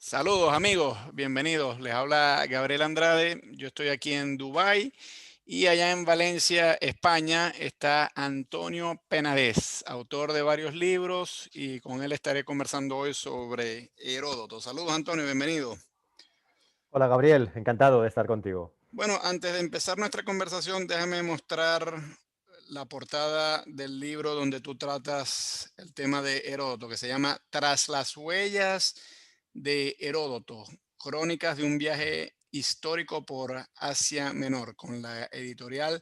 Saludos amigos, bienvenidos. Les habla Gabriel Andrade. Yo estoy aquí en Dubái y allá en Valencia, España, está Antonio Penades, autor de varios libros, y con él estaré conversando hoy sobre Heródoto. Saludos Antonio, bienvenido. Hola Gabriel, encantado de estar contigo. Bueno, antes de empezar nuestra conversación, déjame mostrar la portada del libro donde tú tratas el tema de Heródoto, que se llama Tras las huellas de Heródoto, crónicas de un viaje histórico por Asia Menor, con la editorial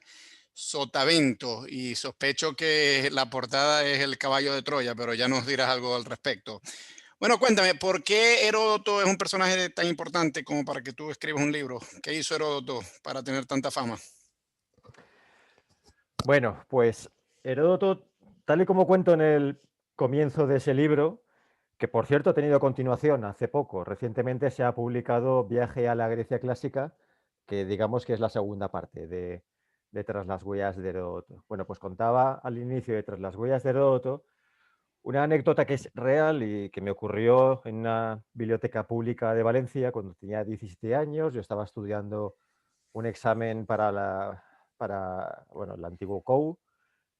Sotavento. Y sospecho que la portada es el caballo de Troya, pero ya nos dirás algo al respecto. Bueno, cuéntame, ¿por qué Heródoto es un personaje tan importante como para que tú escribas un libro? ¿Qué hizo Heródoto para tener tanta fama? Bueno, pues Heródoto, tal y como cuento en el comienzo de ese libro, que por cierto ha tenido continuación hace poco, recientemente se ha publicado Viaje a la Grecia Clásica, que digamos que es la segunda parte de Tras las huellas de Heródoto. Bueno, pues contaba al inicio de Tras las huellas de Heródoto una anécdota que es real y que me ocurrió en una biblioteca pública de Valencia cuando tenía 17 años. Yo estaba estudiando un examen para el antiguo COU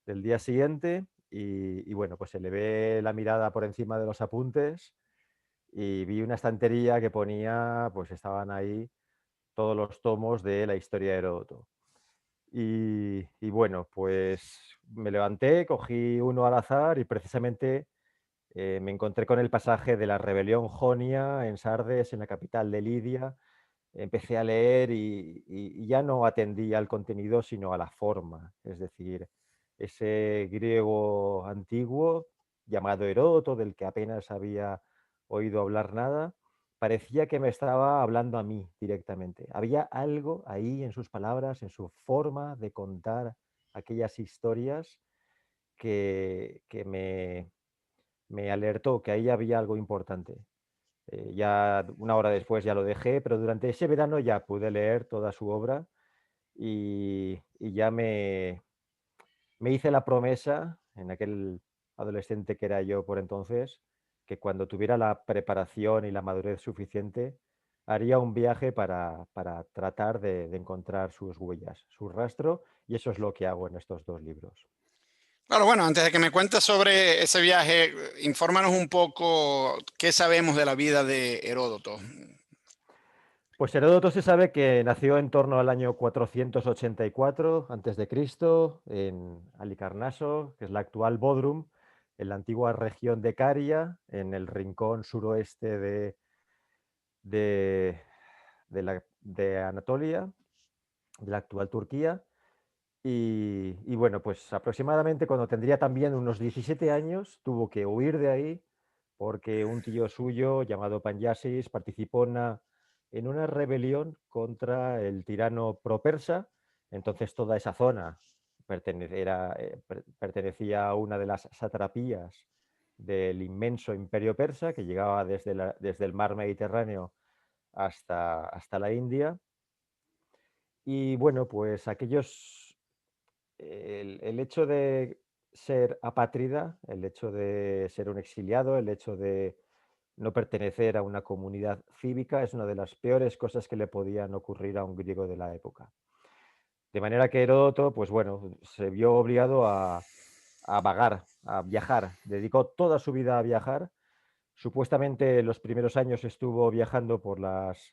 del día siguiente y bueno, pues elevé la mirada por encima de los apuntes y vi una estantería que ponía, pues estaban ahí todos los tomos de la historia de Heródoto. Y bueno, pues me levanté, cogí uno al azar y precisamente me encontré con el pasaje de la rebelión jonia en Sardes, en la capital de Lidia. Empecé a leer y ya no atendía al contenido, sino a la forma. Es decir, ese griego antiguo llamado Heródoto, del que apenas había oído hablar nada, parecía que me estaba hablando a mí directamente. Había algo ahí en sus palabras, en su forma de contar aquellas historias que me alertó que ahí había algo importante. Ya una hora después ya lo dejé, pero durante ese verano ya pude leer toda su obra y ya me hice la promesa, en aquel adolescente que era yo por entonces, que cuando tuviera la preparación y la madurez suficiente, haría un viaje para tratar de encontrar sus huellas, su rastro, y eso es lo que hago en estos dos libros. Claro, bueno, antes de que me cuentes sobre ese viaje, infórmanos un poco qué sabemos de la vida de Heródoto. Pues Heródoto se sabe que nació en torno al año 484 a.C. en Halicarnaso, que es la actual Bodrum, en la antigua región de Caria, en el rincón suroeste de, de Anatolia, de la actual Turquía. Y bueno, pues aproximadamente cuando tendría también unos 17 años, tuvo que huir de ahí porque un tío suyo llamado Panyasis participó en una rebelión contra el tirano propersa. Entonces toda esa zona pertenecía a una de las satrapías del inmenso imperio persa que llegaba desde el mar Mediterráneo hasta la India. Y bueno, pues el hecho de ser apátrida, el hecho de ser un exiliado, el hecho de no pertenecer a una comunidad cívica es una de las peores cosas que le podían ocurrir a un griego de la época. De manera que Heródoto, pues bueno, se vio obligado a vagar, a viajar. Dedicó toda su vida a viajar. Supuestamente los primeros años estuvo viajando por las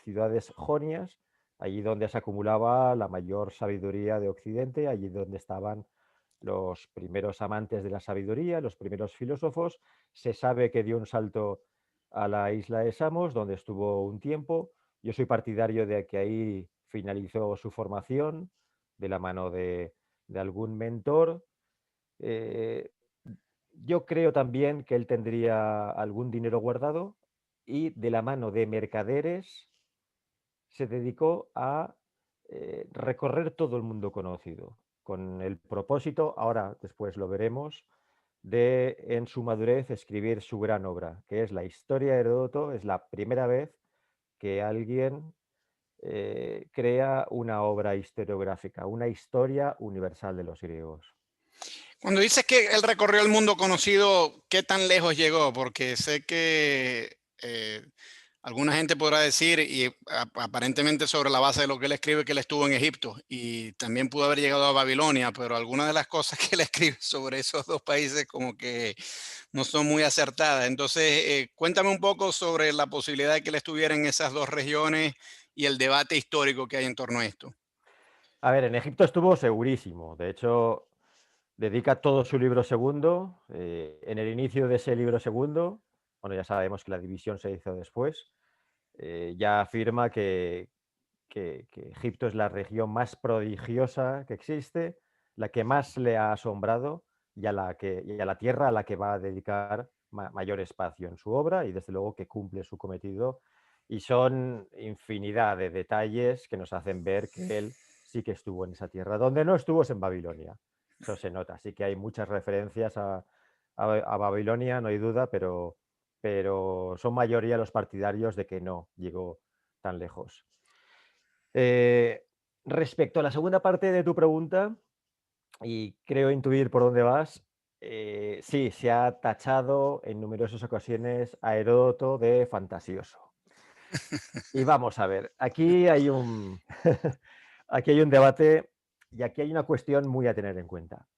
ciudades jonias, allí donde se acumulaba la mayor sabiduría de Occidente, allí donde estaban los primeros amantes de la sabiduría, los primeros filósofos. Se sabe que dio un salto a la isla de Samos, donde estuvo un tiempo. Yo soy partidario de que ahí finalizó su formación de la mano de algún mentor. Eh, yo creo también que él tendría algún dinero guardado y de la mano de mercaderes se dedicó a recorrer todo el mundo conocido, con el propósito, ahora después lo veremos, de en su madurez escribir su gran obra, que es la historia de Heródoto. Es la primera vez que alguien crea una obra historiográfica, una historia universal de los griegos. Cuando dices que él recorrió el mundo conocido, ¿qué tan lejos llegó? Porque sé que Alguna gente podrá decir, y aparentemente sobre la base de lo que él escribe, que él estuvo en Egipto y también pudo haber llegado a Babilonia, pero algunas de las cosas que él escribe sobre esos dos países como que no son muy acertadas. Entonces, cuéntame un poco sobre la posibilidad de que él estuviera en esas dos regiones y el debate histórico que hay en torno a esto. A ver, en Egipto estuvo segurísimo. De hecho, dedica todo su libro segundo. En el inicio de ese libro segundo, bueno, ya sabemos que la división se hizo después, ya afirma que Egipto es la región más prodigiosa que existe, la que más le ha asombrado y a la tierra a la que va a dedicar mayor espacio en su obra y desde luego que cumple su cometido. Y son infinidad de detalles que nos hacen ver que él sí que estuvo en esa tierra. Donde no estuvo es en Babilonia, eso se nota. Así que hay muchas referencias a Babilonia, no hay duda, pero son mayoría los partidarios de que no llegó tan lejos. Eh, Respecto a la segunda parte de tu pregunta, y creo intuir por dónde vas, sí, se ha tachado en numerosas ocasiones a Heródoto de fantasioso. Y vamos a ver, aquí hay un, aquí hay un debate y aquí hay una cuestión muy a tener en cuenta.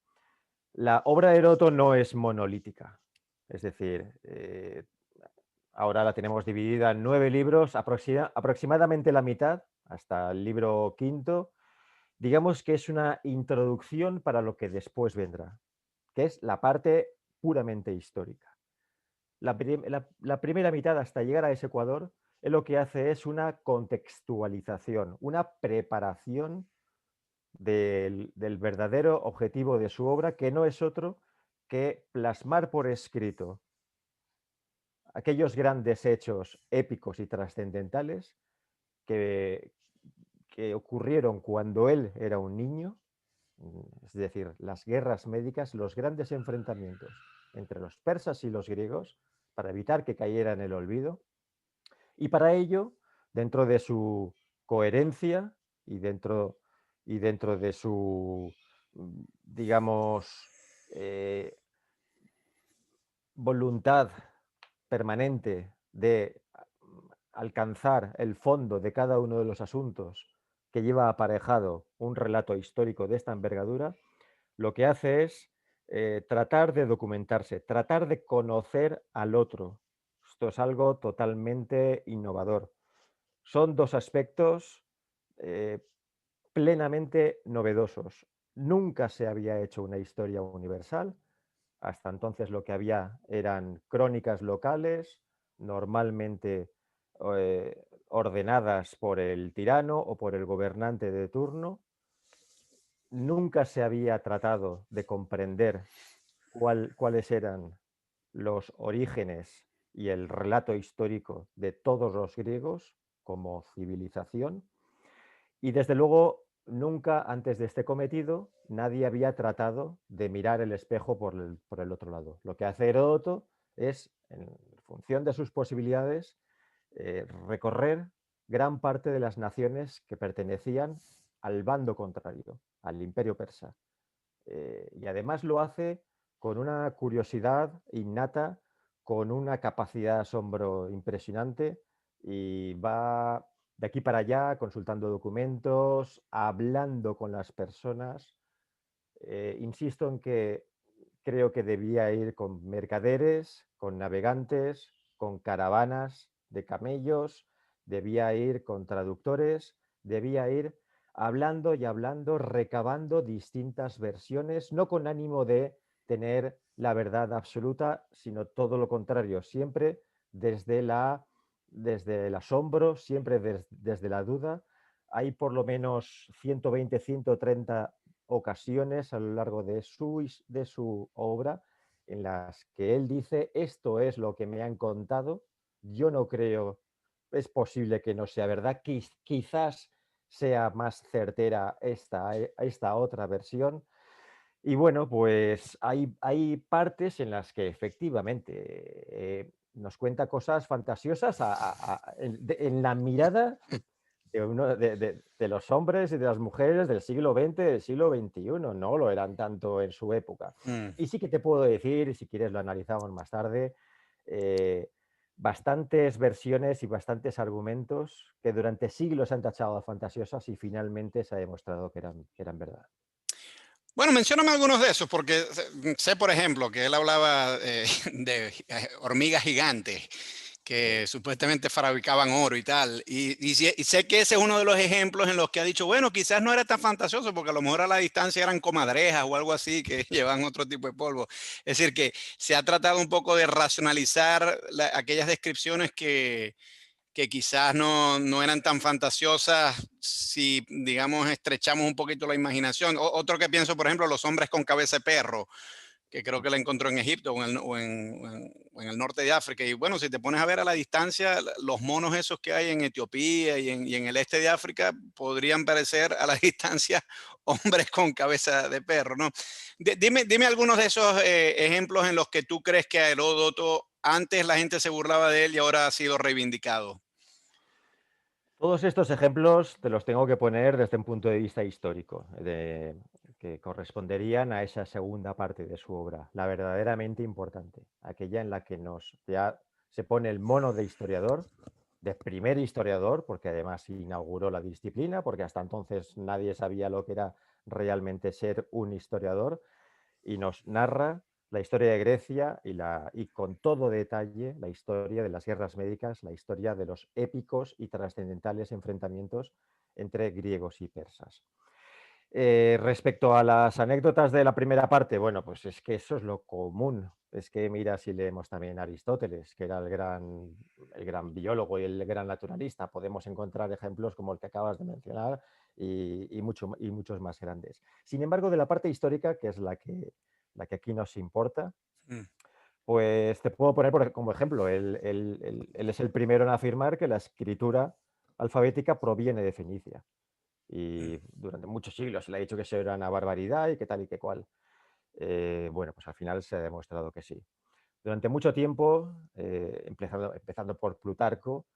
La obra de Heródoto no es monolítica, es decir, ahora la tenemos dividida en 9 libros, aproximadamente la mitad, hasta el libro quinto. Digamos que es una introducción para lo que después vendrá, que es la parte puramente histórica. La primera mitad hasta llegar a ese Ecuador, él lo que hace es una contextualización, una preparación del verdadero objetivo de su obra, que no es otro que plasmar por escrito aquellos grandes hechos épicos y trascendentales que, que ocurrieron cuando él era un niño, es decir, las guerras médicas, los grandes enfrentamientos entre los persas y los griegos para evitar que cayera en el olvido. Y para ello, dentro de su coherencia y dentro de su, digamos, eh, voluntad permanente de alcanzar el fondo de cada uno de los asuntos que lleva aparejado un relato histórico de esta envergadura, lo que hace es tratar de documentarse, tratar de conocer al otro. Esto es algo totalmente innovador. Son dos aspectos eh, plenamente novedosos. Nunca se había hecho una historia universal. Hasta entonces lo que había eran crónicas locales, normalmente ordenadas por el tirano o por el gobernante de turno. Nunca se había tratado de comprender cuáles eran los orígenes y el relato histórico de todos los griegos como civilización. Y desde luego, nunca antes de este cometido, nadie había tratado de mirar el espejo por el otro lado. Lo que hace Heródoto es, en función de sus posibilidades, recorrer gran parte de las naciones que pertenecían al bando contrario, al imperio persa. Y además lo hace con una curiosidad innata, con una capacidad de asombro impresionante y va de aquí para allá consultando documentos, hablando con las personas. Insisto en que creo que debía ir con mercaderes, con navegantes, con caravanas de camellos, debía ir con traductores, debía ir hablando y hablando, recabando distintas versiones, no con ánimo de tener la verdad absoluta, sino todo lo contrario, siempre desde, desde el asombro, siempre desde la duda. Hay por lo menos 120, 130 ocasiones a lo largo de su obra en las que él dice, esto es lo que me han contado, yo no creo, es posible que no sea verdad, quizás sea más certera esta otra versión. Y bueno, pues hay partes en las que efectivamente nos cuenta cosas fantasiosas en la mirada de los hombres y de las mujeres del siglo XX, del siglo XXI, no lo eran tanto en su época. Mm. Y sí que te puedo decir, y si quieres lo analizamos más tarde, eh, bastantes versiones y bastantes argumentos que durante siglos han tachado de fantasiosas y finalmente se ha demostrado que eran verdad. Bueno, mencióname algunos de esos, porque sé, por ejemplo, que él hablaba de hormigas gigantes Sí. que supuestamente fabricaban oro y tal. Y sé que ese es uno de los ejemplos en los que ha dicho, bueno, quizás no era tan fantasioso, porque a lo mejor a la distancia eran comadrejas o algo así que llevan otro tipo de polvo. Es decir, que se ha tratado un poco de racionalizar aquellas descripciones que quizás no eran tan fantasiosas si, digamos, estrechamos un poquito la imaginación. Otro que pienso, por ejemplo, los hombres con cabeza de perro, que creo que la encontró en Egipto o en el norte de África. Y bueno, si te pones a ver a la distancia, los monos esos que hay en Etiopía y en el este de África podrían parecer a la distancia hombres con cabeza de perro, ¿no? Dime algunos de esos ejemplos en los que tú crees que a Heródoto antes la gente se burlaba de él y ahora ha sido reivindicado. Todos estos ejemplos te los tengo que poner desde un punto de vista histórico, que corresponderían a esa segunda parte de su obra, la verdaderamente importante, aquella en la que ya se pone el mono de historiador, de primer historiador, porque además inauguró la disciplina, porque hasta entonces nadie sabía lo que era realmente ser un historiador, y nos narra la historia de Grecia y con todo detalle la historia de las guerras médicas, la historia de los épicos y trascendentales enfrentamientos entre griegos y persas. Respecto a las anécdotas de la primera parte, bueno, pues es que eso es lo común. Es que mira si leemos también a Aristóteles, que era el gran biólogo y el gran naturalista. Podemos encontrar ejemplos como el que acabas de mencionar y muchos más grandes. Sin embargo, de la parte histórica, que es la que aquí nos importa, Mm, pues te puedo poner como ejemplo, él es el primero en afirmar que la escritura alfabética proviene de Fenicia. mm, Y durante muchos siglos se le ha dicho que eso era una barbaridad y que tal y que cual. Bueno, pues al final se ha demostrado que sí. Durante mucho tiempo, empezando por Plutarco,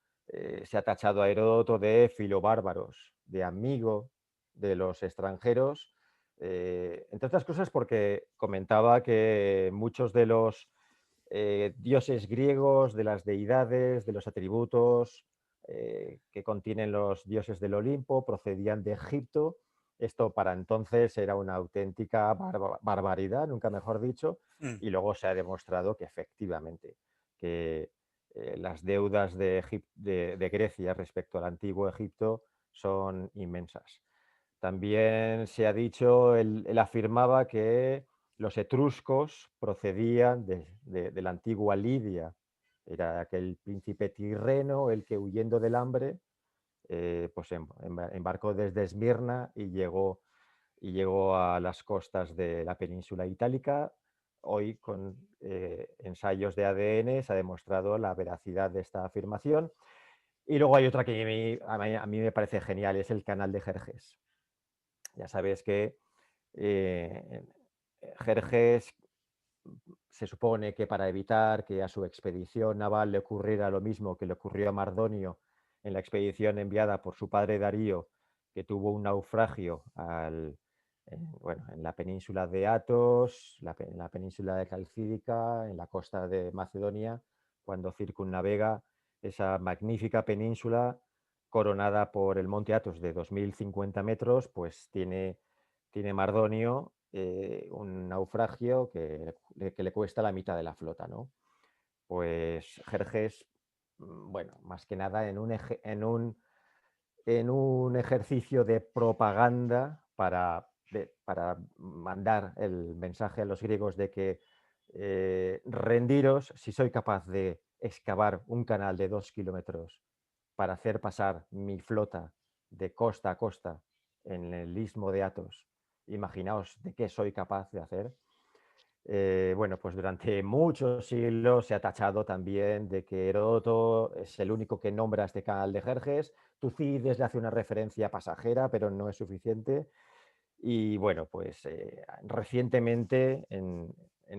se ha tachado a Heródoto de filobárbaros, de amigo de los extranjeros, entre otras cosas porque comentaba que muchos de los dioses griegos, de las deidades, de los atributos que contienen los dioses del Olimpo, procedían de Egipto. Esto para entonces era una auténtica barbaridad, nunca mejor dicho, mm. y luego se ha demostrado que efectivamente que las deudas de Grecia respecto al antiguo Egipto son inmensas. También se ha dicho, él afirmaba que los etruscos procedían de la antigua Lidia. Era aquel príncipe tirreno el que huyendo del hambre pues embarcó desde Esmirna y llegó a las costas de la península itálica. Hoy con ensayos de ADN se ha demostrado la veracidad de esta afirmación. Y luego hay otra que a mí me parece genial, es el canal de Jerjes. Ya sabes que eh, Jerjes se supone que para evitar que a su expedición naval le ocurriera lo mismo que le ocurrió a Mardonio en la expedición enviada por su padre Darío, que tuvo un naufragio bueno, en la península de Athos, en la península de Calcídica, en la costa de Macedonia, cuando circunnavega esa magnífica península coronada por el monte Athos de 2050 metros, pues tiene Mardonio un naufragio que le cuesta la mitad de la flota, ¿no? Pues Jerjes, bueno, más que nada en un ejercicio de propaganda para mandar el mensaje a los griegos de que rendiros si soy capaz de excavar un canal de 2 kilómetros para hacer pasar mi flota de costa a costa en el istmo de Athos. Imaginaos de qué soy capaz de hacer. Bueno, pues durante muchos siglos se ha tachado también de que Heródoto es el único que nombra este canal de Jerjes. Tucídides le hace una referencia pasajera, pero no es suficiente. Y bueno, pues recientemente, en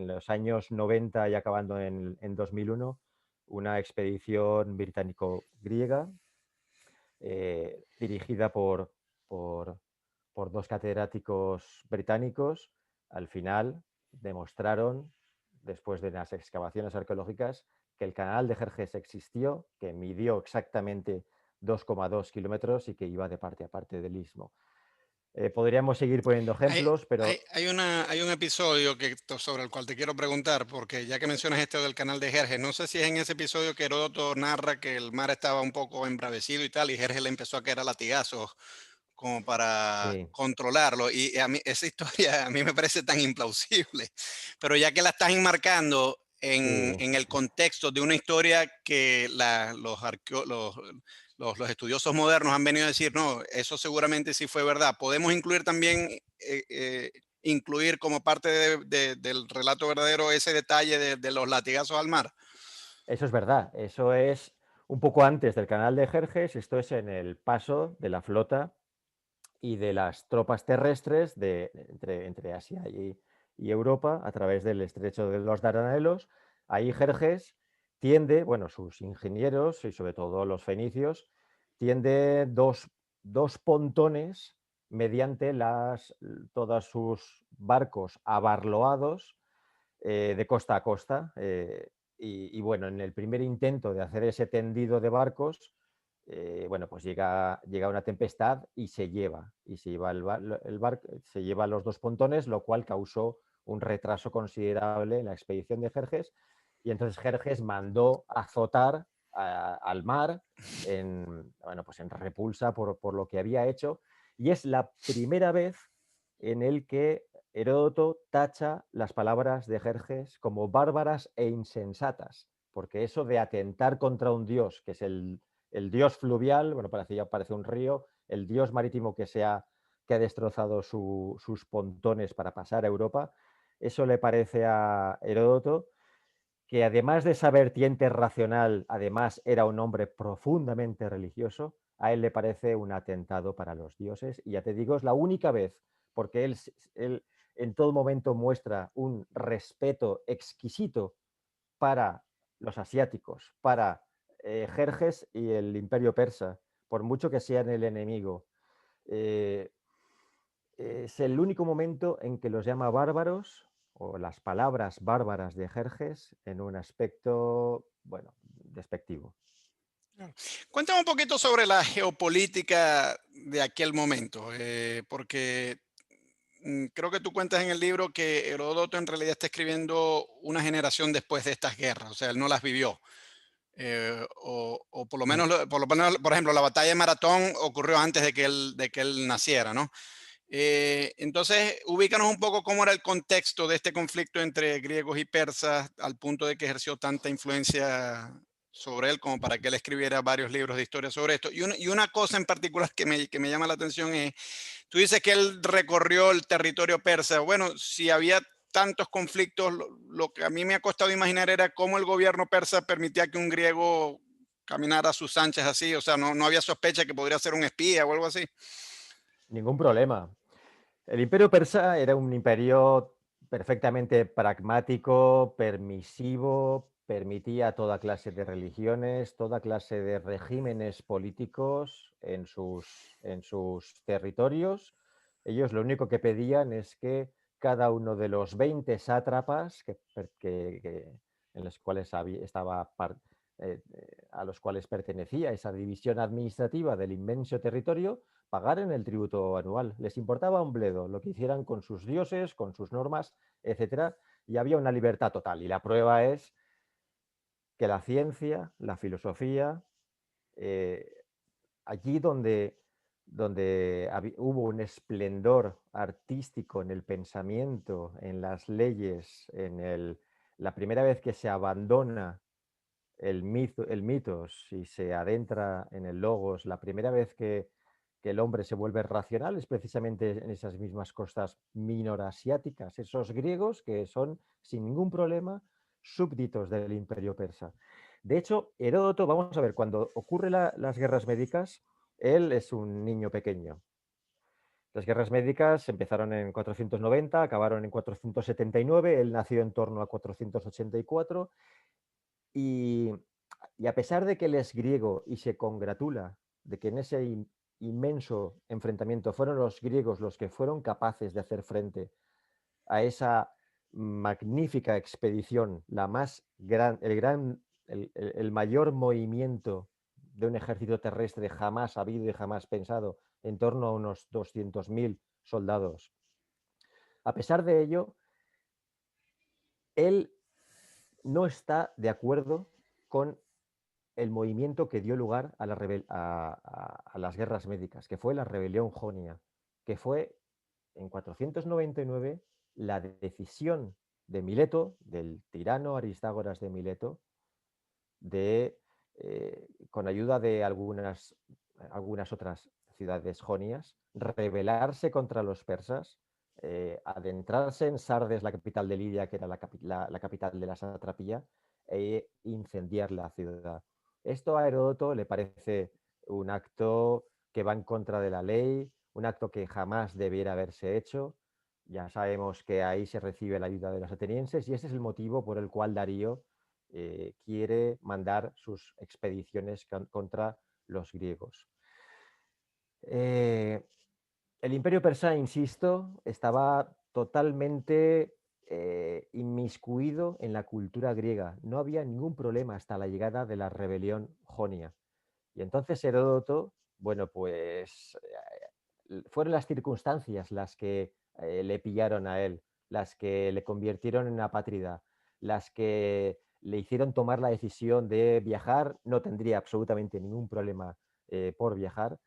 los años 90 y acabando en 2001, una expedición británico-griega dirigida por, por dos catedráticos británicos, al final demostraron, después de las excavaciones arqueológicas, que el canal de Jerjes existió, que midió exactamente 2,2 kilómetros y que iba de parte a parte del istmo. Podríamos seguir poniendo Hay, ejemplos, pero hay un episodio sobre el cual te quiero preguntar, porque ya que mencionas este del canal de Jerjes, no sé si es en ese episodio que Heródoto narra que el mar estaba un poco embravecido y tal, y Jerjes le empezó a caer a latigazos como para sí, controlarlo. Y a mí esa historia a mí me parece tan implausible, pero ya que la estás enmarcando sí, en el contexto de una historia que los estudiosos modernos han venido a decir, no, eso seguramente sí fue verdad. Podemos incluir también, incluir como parte del relato verdadero ese detalle de los latigazos al mar. eso es verdad. Eso es un poco antes del canal de Jerjes, esto es en el paso de la flota y de las tropas terrestres entre Asia y Europa a través del estrecho de los Dardanelos. Ahí Jerjes tiende, bueno, sus ingenieros y sobre todo los fenicios, tiende dos pontones mediante todos sus barcos abarloados de costa a costa. Y bueno, en el primer intento de hacer ese tendido de barcos, bueno, pues llega una tempestad y se lleva el barco, se lleva los dos pontones, lo cual causó un retraso considerable en la expedición de Jerjes. Y entonces Jerjes mandó azotar al mar bueno, pues en repulsa por lo que había hecho. Y es la primera vez en el que Heródoto tacha las palabras de Jerjes como bárbaras e insensatas, porque eso de atentar contra un dios, que es el dios fluvial, bueno, parece un río, el dios marítimo que ha destrozado sus pontones para pasar a Europa, eso le parece a Heródoto, que además de esa vertiente racional, además era un hombre profundamente religioso, a él le parece un atentado para los dioses. Y ya te digo, es la única vez, porque él en todo momento muestra un respeto exquisito para los asiáticos, para Jerjes y el imperio persa, por mucho que sean el enemigo. Eh, es el único momento en que los llama bárbaros o las palabras bárbaras de Jerjes en un aspecto, bueno, despectivo. Claro. Cuéntame un poquito sobre la geopolítica de aquel momento, porque creo que tú cuentas en el libro que Heródoto en realidad está escribiendo una generación después de estas guerras, o sea, él no las vivió. O por lo Mm, menos, por ejemplo, la batalla de Maratón ocurrió antes de que él naciera, ¿no? Entonces, ubícanos un poco cómo era el contexto de este conflicto entre griegos y persas, al punto de que ejerció tanta influencia sobre él como para que él escribiera varios libros de historia sobre esto. Y una cosa en particular que me llama la atención es, tú dices que él recorrió el territorio persa. Bueno, si había tantos conflictos, lo que a mí me ha costado imaginar era cómo el gobierno persa permitía que un griego caminara a sus anchas así, o sea, no había sospecha que podría ser un espía o algo así. ningún problema. El imperio persa era un imperio perfectamente pragmático, permisivo, permitía toda clase de religiones, toda clase de regímenes políticos en sus territorios. Ellos lo único que pedían es que cada uno de los 20 sátrapas en los cuales a los cuales pertenecía esa división administrativa del inmenso territorio, pagaran el tributo anual. Les importaba un bledo lo que hicieran con sus dioses, con sus normas, etcétera, y había una libertad total. Y la prueba es que la ciencia, la filosofía, eh, allí donde hubo un esplendor artístico en el pensamiento, en las leyes, la primera vez que se abandona el mitos y se adentra en el logos, la primera vez que el hombre se vuelve racional es precisamente en esas mismas costas minorasiáticas, esos griegos que son sin ningún problema súbditos del imperio persa. De hecho, Heródoto, vamos a ver, cuando ocurren las guerras médicas, él es un niño pequeño. Las guerras médicas empezaron en 490, acabaron en 479, él nació en torno a 484 y, y a pesar de que él es griego y se congratula de que en ese inmenso enfrentamiento fueron los griegos los que fueron capaces de hacer frente a esa magnífica expedición, el gran el mayor movimiento de un ejército terrestre jamás habido y jamás pensado, en torno a unos 200.000 soldados. A pesar de ello, él no está de acuerdo con el movimiento que dio lugar a, a las guerras médicas, que fue la rebelión jonia, que fue en 499 la decisión de Mileto, del tirano Aristágoras de Mileto, de, con ayuda de algunas otras ciudades jonias, rebelarse contra los persas, adentrarse en Sardes, la capital de Lidia, que era la capital de la satrapía, e incendiar la ciudad. Esto a Heródoto le parece un acto que va en contra de la ley, un acto que jamás debiera haberse hecho. Ya sabemos que ahí se recibe la ayuda de los atenienses y ese es el motivo por el cual Darío quiere mandar sus expediciones contra los griegos. El imperio persa, insisto, estaba totalmente inmiscuido en la cultura griega. No había ningún problema hasta la llegada de la rebelión jonia. Y entonces Heródoto, bueno, pues fueron las circunstancias las que le pillaron a él, las que le convirtieron en apátrida, las que le hicieron tomar la decisión de viajar. No tendría absolutamente ningún problema por viajar.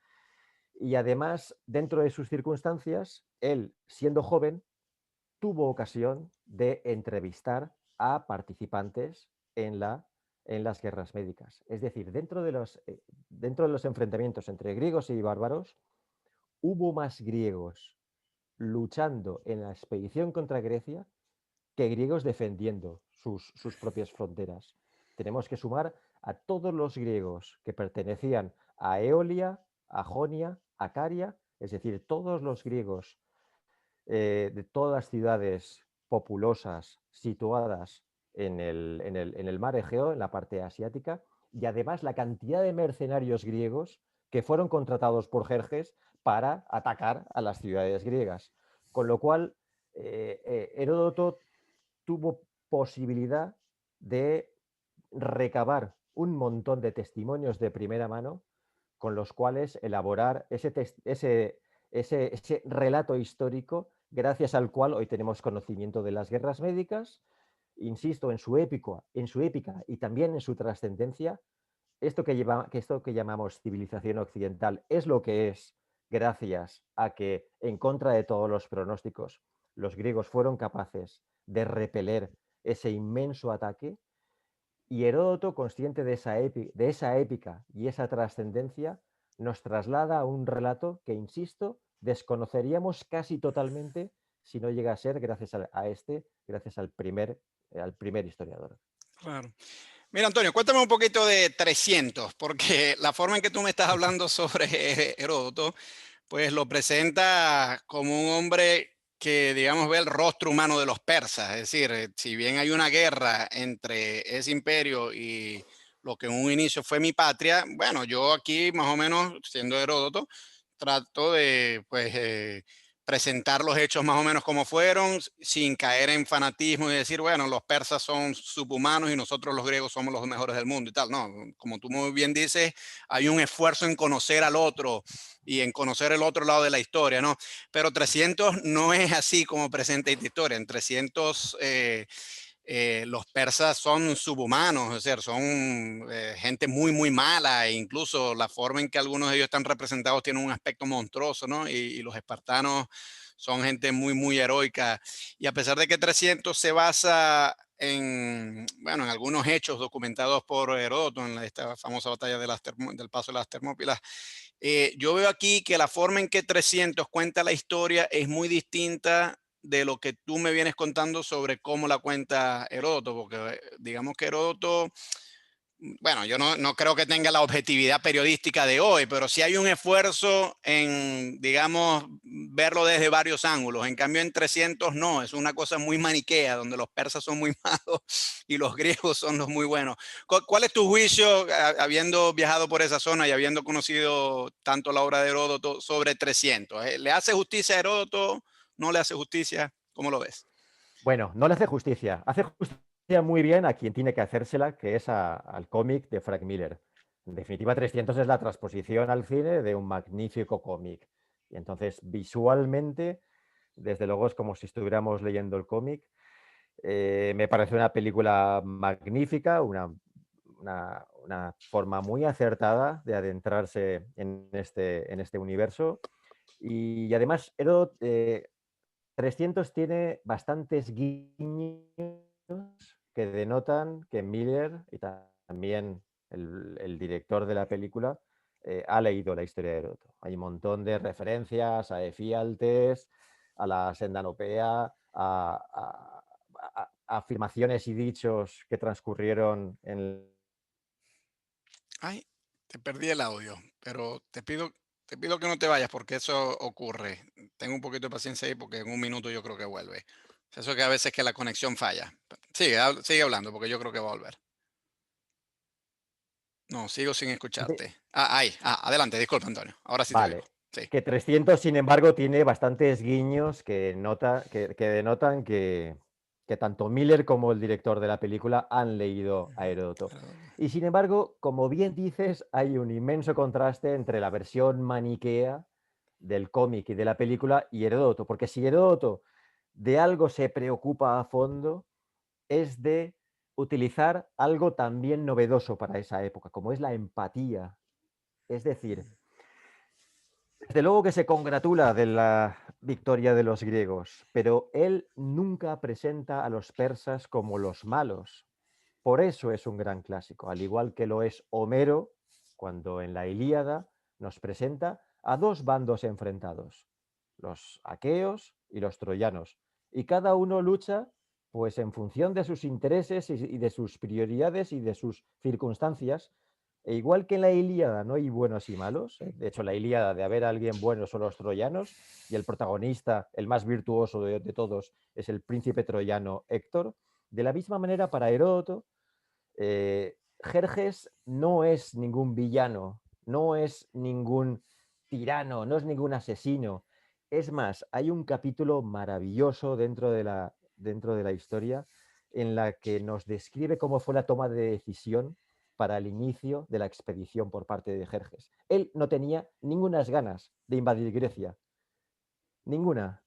Y además, dentro de sus circunstancias, él, siendo joven, tuvo ocasión de entrevistar a participantes en, en las guerras médicas. Es decir, dentro de los enfrentamientos entre griegos y bárbaros, hubo más griegos luchando en la expedición contra Grecia que griegos defendiendo sus propias fronteras. Tenemos que sumar a todos los griegos que pertenecían a Eolia, a Jonia, a Caria, es decir, todos los griegos de todas las ciudades populosas situadas en el mar Egeo, en la parte asiática, y además la cantidad de mercenarios griegos que fueron contratados por Jerjes para atacar a las ciudades griegas. Con lo cual, Heródoto tuvo posibilidad de recabar un montón de testimonios de primera mano con los cuales elaborar ese relato histórico gracias al cual hoy tenemos conocimiento de las guerras médicas. Insisto, en su épica y también en su trascendencia, esto que llamamos civilización occidental es lo que es gracias a que, en contra de todos los pronósticos, los griegos fueron capaces de repeler ese inmenso ataque. Y Heródoto, consciente de esa épica y esa trascendencia, nos traslada a un relato que, insisto, desconoceríamos casi totalmente si no llega a ser gracias al primer historiador. Claro. Mira, Antonio, cuéntame un poquito de 300, porque la forma en que tú me estás hablando sobre Heródoto, pues lo presenta como un hombre que, digamos, ve el rostro humano de los persas. Es decir, si bien hay una guerra entre ese imperio y lo que en un inicio fue mi patria, bueno, yo aquí más o menos, siendo Heródoto, trato de, pues, presentar los hechos más o menos como fueron, sin caer en fanatismo y decir, bueno, los persas son subhumanos y nosotros los griegos somos los mejores del mundo y tal. No, como tú muy bien dices, hay un esfuerzo en conocer al otro y en conocer el otro lado de la historia, ¿no? Pero 300 no es así como presenta esta historia. En 300 los persas son subhumanos, es decir, son gente muy, muy mala, e incluso la forma en que algunos de ellos están representados tiene un aspecto monstruoso, ¿no? Y los espartanos son gente muy, muy heroica. Y a pesar de que 300 se basa en, bueno, en algunos hechos documentados por Heródoto, en esta famosa batalla de del paso de las Termópilas, yo veo aquí que la forma en que 300 cuenta la historia es muy distinta de lo que tú me vienes contando sobre cómo la cuenta Heródoto, porque digamos que Heródoto, bueno, yo no creo que tenga la objetividad periodística de hoy, pero sí hay un esfuerzo en, digamos, verlo desde varios ángulos. En cambio, en 300 no, es una cosa muy maniquea, donde los persas son muy malos y los griegos son los muy buenos. ¿Cuál es tu juicio, habiendo viajado por esa zona y habiendo conocido tanto la obra de Heródoto, sobre 300? ¿Le hace justicia a Heródoto? ¿No le hace justicia? ¿Cómo lo ves? Bueno, no le hace justicia muy bien a quien tiene que hacérsela, que es al cómic de Frank Miller. En definitiva, 300 es la transposición al cine de un magnífico cómic. Y entonces, visualmente, desde luego es como si estuviéramos leyendo el cómic. Me parece una película magnífica, una forma muy acertada de adentrarse en este universo. Y además, 300 tiene bastantes guiños que denotan que Miller y también el director de la película ha leído la historia de Heródoto. Hay un montón de referencias a Efialtes, a la Sendanopea, a afirmaciones y dichos que transcurrieron en... Ay, te perdí el audio, pero te pido que no te vayas porque eso ocurre. Tengo un poquito de paciencia ahí porque en un minuto yo creo que vuelve. Eso que a veces que la conexión falla. Sigue hablando porque yo creo que va a volver. No, sigo sin escucharte. Ahí, adelante, disculpa, Antonio. Ahora sí te oigo. Vale, Sí. que 300, sin embargo, tiene bastantes guiños que denotan que tanto Miller como el director de la película han leído a Heródoto. Heródoto. Y sin embargo, como bien dices, hay un inmenso contraste entre la versión maniquea del cómic y de la película y Heródoto, porque si Heródoto de algo se preocupa a fondo, es de utilizar algo también novedoso para esa época, como es la empatía. Es decir, desde luego que se congratula de la victoria de los griegos, pero él nunca presenta a los persas como los malos. Por eso es un gran clásico, al igual que lo es Homero, cuando en la Ilíada nos presenta a dos bandos enfrentados, los aqueos y los troyanos, y cada uno lucha pues en función de sus intereses y de sus prioridades y de sus circunstancias. E igual que en la Ilíada no hay buenos y malos, de hecho la Ilíada de haber alguien bueno son los troyanos y el protagonista, el más virtuoso de todos, es el príncipe troyano Héctor. De la misma manera para Heródoto, Jerjes no es ningún villano, no es ningún tirano, no es ningún asesino. Es más, hay un capítulo maravilloso dentro de la historia en la que nos describe cómo fue la toma de decisión para el inicio de la expedición por parte de Jerjes. Él no tenía ninguna ganas de invadir Grecia, ninguna.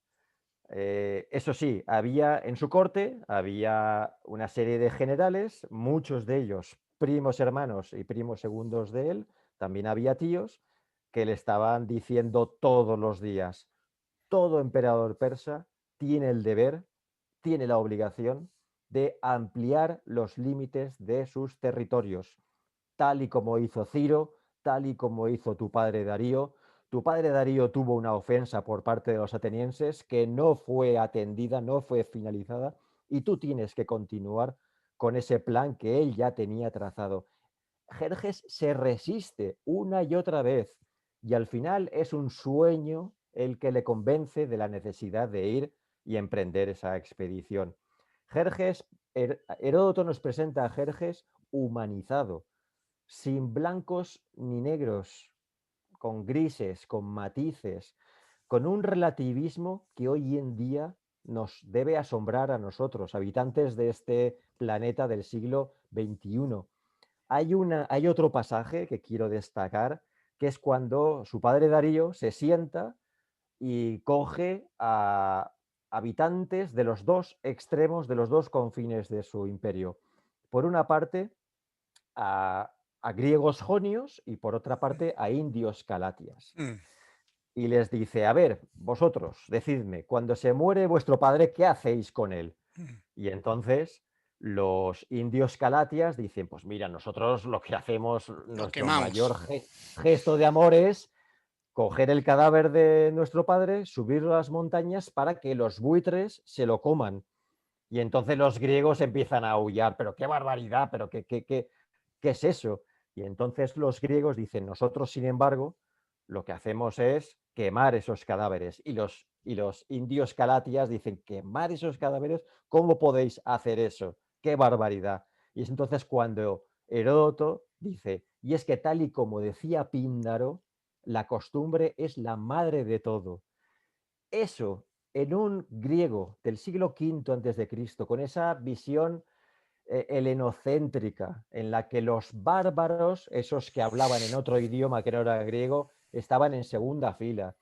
Eso sí, había en su corte, había una serie de generales, muchos de ellos primos hermanos y primos segundos de él, también había tíos que le estaban diciendo todos los días, todo emperador persa tiene el deber, tiene la obligación de ampliar los límites de sus territorios, tal y como hizo Ciro, tal y como hizo tu padre Darío. Tu padre Darío tuvo una ofensa por parte de los atenienses que no fue atendida, no fue finalizada, y tú tienes que continuar con ese plan que él ya tenía trazado. Jerjes se resiste una y otra vez, y al final es un sueño el que le convence de la necesidad de ir y emprender esa expedición. Jerjes, Heródoto nos presenta a Jerjes humanizado, sin blancos ni negros, con grises, con matices, con un relativismo que hoy en día nos debe asombrar a nosotros, habitantes de este planeta del siglo XXI. Hay otro pasaje que quiero destacar, que es cuando su padre Darío se sienta y coge a habitantes de los dos extremos, de los dos confines de su imperio. Por una parte, a griegos jonios y por otra parte a indios calatias. Mm, Y les dice, a ver, vosotros, decidme, cuando se muere vuestro padre, ¿qué hacéis con él? mm. Y entonces los indios calatias dicen, pues mira, nosotros lo que hacemos, Lo nuestro quemamos. mayor gesto de amor es coger el cadáver de nuestro padre, subirlo a las montañas para que los buitres se lo coman. Y entonces los griegos empiezan a aullar, pero qué barbaridad, pero ¿qué es eso? Y entonces los griegos dicen, nosotros, sin embargo, lo que hacemos es quemar esos cadáveres. Y los indios calatias dicen, quemar esos cadáveres, ¿cómo podéis hacer eso? ¡Qué barbaridad! Y es entonces cuando Heródoto dice, y es que tal y como decía Píndaro, la costumbre es la madre de todo. Eso en un griego del siglo V antes de Cristo, con esa visión helenocéntrica, en la que los bárbaros, esos que hablaban en otro idioma que no era griego, estaban en segunda fila.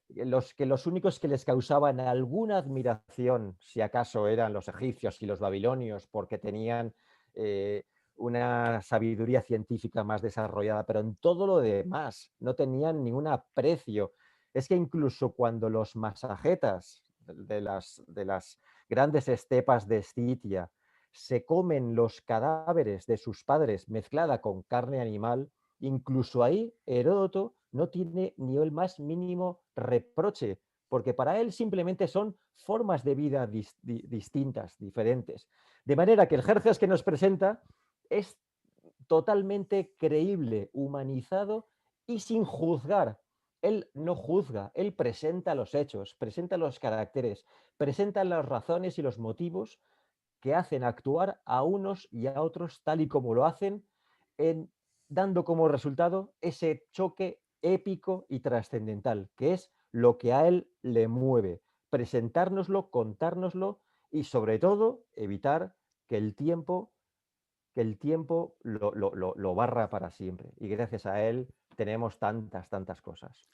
Los únicos que les causaban alguna admiración, si acaso eran los egipcios y los babilonios, porque tenían eh, una sabiduría científica más desarrollada, pero en todo lo demás no tenían ningún aprecio. Es que incluso cuando los masajetas de las grandes estepas de Escitia se comen los cadáveres de sus padres mezclada con carne animal, incluso ahí Heródoto no tiene ni el más mínimo reproche, porque para él simplemente son formas de vida distintas, diferentes. De manera que el Jerjes que nos presenta es totalmente creíble, humanizado y sin juzgar. Él no juzga, él presenta los hechos, presenta los caracteres, presenta las razones y los motivos que hacen actuar a unos y a otros tal y como lo hacen, en, dando como resultado ese choque épico y trascendental, que es lo que a él le mueve, presentárnoslo, contárnoslo y sobre todo evitar que el tiempo, lo barra para siempre. Y gracias a él tenemos tantas, tantas cosas.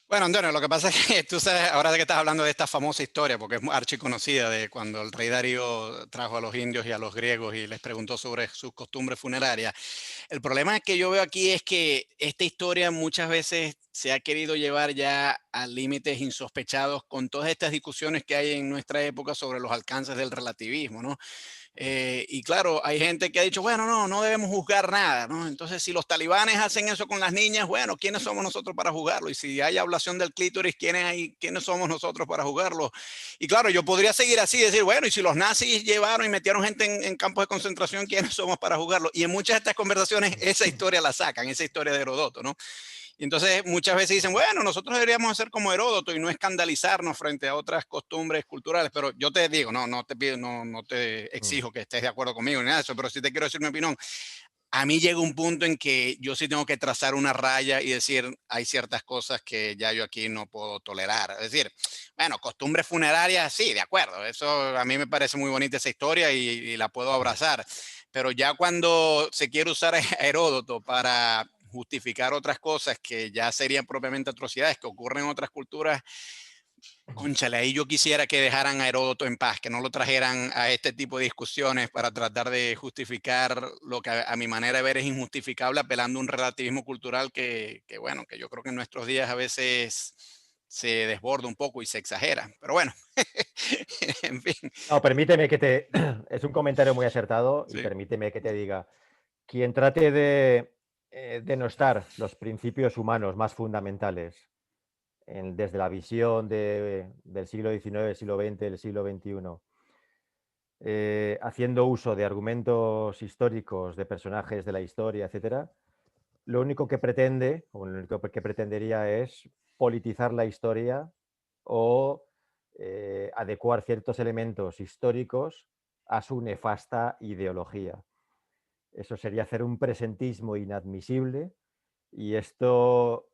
Bueno, Antonio, lo que pasa es que tú sabes, ahora de que estás hablando de esta famosa historia, porque es archiconocida, de cuando el rey Darío trajo a los indios y a los griegos y les preguntó sobre sus costumbres funerarias. El problema que yo veo aquí es que esta historia muchas veces se ha querido llevar ya a límites insospechados con todas estas discusiones que hay en nuestra época sobre los alcances del relativismo, ¿no? Y claro, hay gente que ha dicho, bueno, no, no debemos juzgar nada, ¿no? Entonces, si los talibanes hacen eso con las niñas, bueno, ¿quiénes somos nosotros para juzgarlo? Y si hay ablación del clítoris, ¿quiénes somos nosotros para juzgarlo? Y claro, yo podría seguir así, decir, bueno, y si los nazis llevaron y metieron gente en campos de concentración, ¿quiénes somos para juzgarlo? Y en muchas de estas conversaciones esa historia la sacan, esa historia de Herodoto, ¿no? Y entonces muchas veces dicen, bueno, nosotros deberíamos hacer como Heródoto y no escandalizarnos frente a otras costumbres culturales, pero yo te digo, no te pido, no te Mm. exijo que estés de acuerdo conmigo ni nada de eso, pero sí te quiero decir mi opinión. A mí llega un punto en que yo sí tengo que trazar una raya y decir, hay ciertas cosas que ya yo aquí no puedo tolerar. Es decir, bueno, costumbres funerarias, sí, de acuerdo, eso a mí me parece muy bonita esa historia y la puedo Mm. abrazar, pero ya cuando se quiere usar a Heródoto para justificar otras cosas que ya serían propiamente atrocidades que ocurren en otras culturas, cónchale, ahí yo quisiera que dejaran a Heródoto en paz, que no lo trajeran a este tipo de discusiones para tratar de justificar lo que a mi manera de ver es injustificable, apelando a un relativismo cultural bueno, que yo creo que en nuestros días a veces se desborda un poco y se exagera. Pero bueno, en fin, No, permíteme que te... Es un comentario muy acertado y sí. permíteme que te diga, quien trate de denostar los principios humanos más fundamentales desde la visión del siglo XIX, siglo XX, del siglo XXI, haciendo uso de argumentos históricos, de personajes de la historia, etcétera, lo único que pretende, o lo único que pretendería es politizar la historia o adecuar ciertos elementos históricos a su nefasta ideología. Eso sería hacer un presentismo inadmisible y esto,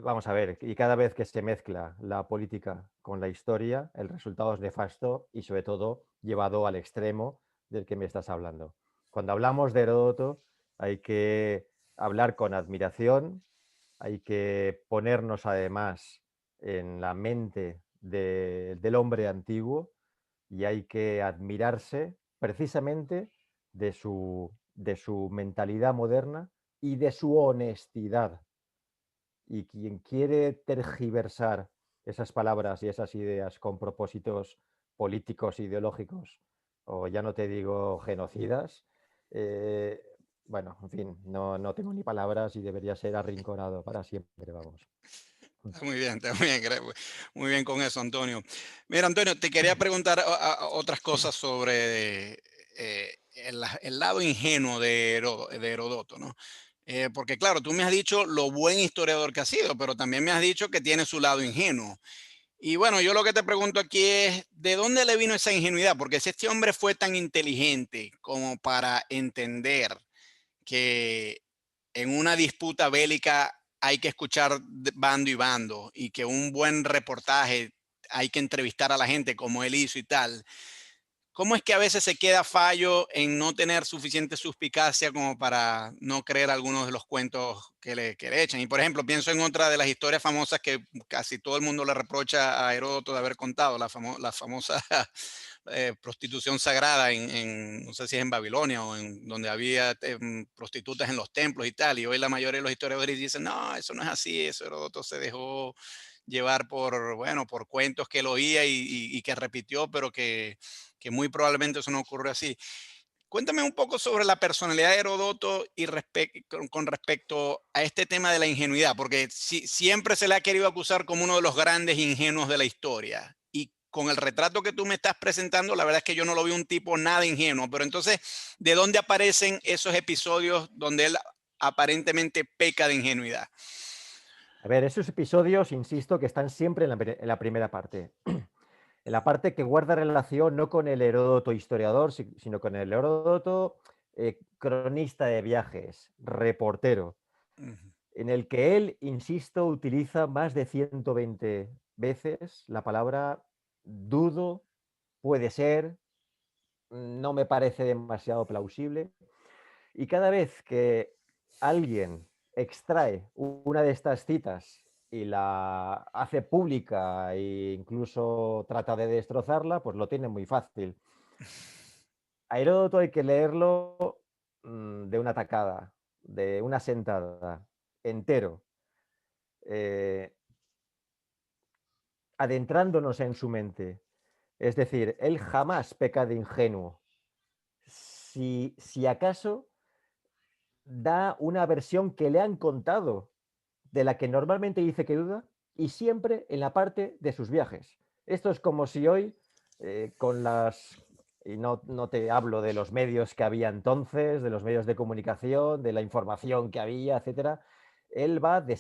vamos a ver, y cada vez que se mezcla la política con la historia, el resultado es nefasto y sobre todo llevado al extremo del que me estás hablando. Cuando hablamos de Heródoto hay que hablar con admiración, hay que ponernos además en la mente del hombre antiguo y hay que admirarse precisamente de su mentalidad moderna y de su honestidad. Y quien quiere tergiversar esas palabras y esas ideas con propósitos políticos, ideológicos, o ya no te digo genocidas, eh, bueno, en fin, no tengo ni palabras y debería ser arrinconado para siempre, vamos. Está muy bien con eso, Antonio. Mira, Antonio, te quería preguntar otras cosas sobre el lado ingenuo de Herodoto, ¿no? Porque claro, tú me has dicho lo buen historiador que ha sido, pero también me has dicho que tiene su lado ingenuo. Y bueno, yo lo que te pregunto aquí es, ¿de dónde le vino esa ingenuidad? Porque si este hombre fue tan inteligente como para entender que en una disputa bélica hay que escuchar bando y bando y que un buen reportaje hay que entrevistar a la gente como él hizo y tal. ¿Cómo es que a veces se queda fallo en no tener suficiente suspicacia como para no creer algunos de los cuentos que le echan? Y por ejemplo, pienso en otra de las historias famosas que casi todo el mundo le reprocha a Heródoto de haber contado, la famosa prostitución sagrada no sé si es en Babilonia o en donde había prostitutas en los templos y tal. Y hoy la mayoría de los historiadores dicen, no, eso no es así, eso Heródoto se dejó llevar por, bueno, por cuentos que él oía y que repitió, pero que muy probablemente eso no ocurrió así. Cuéntame un poco sobre la personalidad de Heródoto y con respecto a este tema de la ingenuidad, porque siempre se le ha querido acusar como uno de los grandes ingenuos de la historia. Y con el retrato que tú me estás presentando, la verdad es que yo no lo vi un tipo nada ingenuo, pero entonces, ¿de dónde aparecen esos episodios donde él aparentemente peca de ingenuidad? A ver, esos episodios, insisto, que están siempre en la primera parte. En la parte que guarda relación no con el Heródoto historiador, sino con el Heródoto cronista de viajes, reportero, Ujú. en el que él, insisto, utiliza más de 120 veces la palabra dudo, puede ser, no me parece demasiado plausible. Y cada vez que alguien extrae una de estas citas y la hace pública e incluso trata de destrozarla, pues lo tiene muy fácil. A Heródoto hay que leerlo de una tacada, de una sentada, entero, eh, adentrándonos en su mente. Es decir, él jamás peca de ingenuo. Si acaso da una versión que le han contado, de la que normalmente dice que duda, y siempre en la parte de sus viajes. Esto es como si hoy, con las... Y no te hablo de los medios que había entonces, de los medios de comunicación, de la información que había, etcétera. Él va de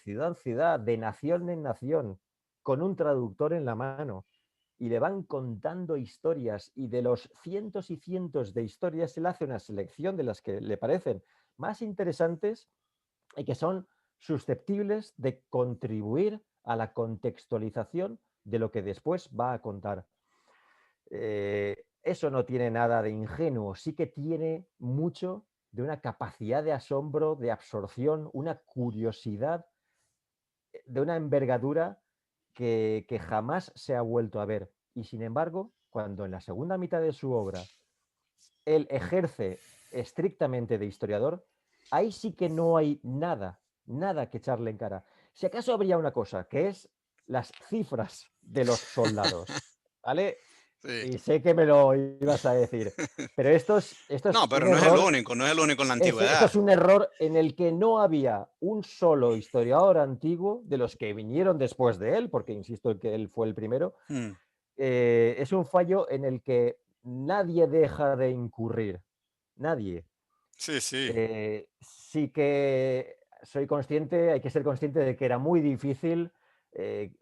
ciudad en ciudad, de nación en nación, con un traductor en la mano, y le van contando historias, y de los cientos y cientos de historias, él hace una selección de las que le parecen más interesantes y que son susceptibles de contribuir a la contextualización de lo que después va a contar. Eso no tiene nada de ingenuo, sí que tiene mucho de una capacidad de asombro, de absorción, una curiosidad, de una envergadura que jamás se ha vuelto a ver. Y sin embargo, cuando en la segunda mitad de su obra él ejerce estrictamente de historiador, ahí sí que no hay nada, nada que echarle en cara. Si acaso habría una cosa, que es las cifras de los soldados, ¿vale? Sí. Y sé que me lo ibas a decir, pero esto es No, pero un no es el error, único, no es el único en la esto antigüedad. es un error en el que no había un solo historiador antiguo de los que vinieron después de él, porque insisto en que él fue el primero, Mm. es un fallo en el que nadie deja de incurrir, nadie. Sí, sí. Sí que soy consciente, hay que ser consciente de que era muy difícil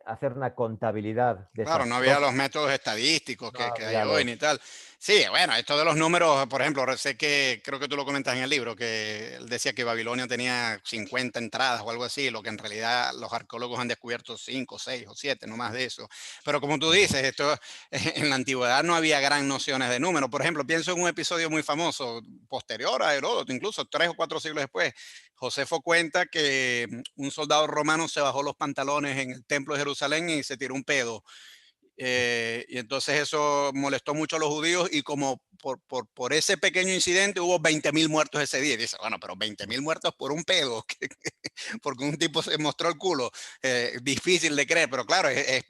hacer una contabilidad Claro, no había los desastrosa. métodos estadísticos No que hay había hoy los... ni tal. Sí, bueno, esto de los números, por ejemplo, sé que creo que tú lo comentas en el libro, que él decía que Babilonia tenía 50 entradas o algo así, lo que en realidad los arqueólogos han descubierto 5, 6 o 7, no más de eso. Pero como tú Ujú. dices, esto en la antigüedad no había gran nociones de números. Por ejemplo, pienso en un episodio muy famoso, posterior a Heródoto, incluso 3 o 4 siglos después. Josefo cuenta que un soldado romano se bajó los pantalones en el templo de Jerusalén y se tiró un pedo. Y entonces eso molestó mucho a los judíos y como por ese pequeño incidente hubo 20.000 muertos ese día. Y dice, bueno, pero 20.000 muertos por un pedo, porque un tipo se mostró el culo. Difícil de creer, pero claro, es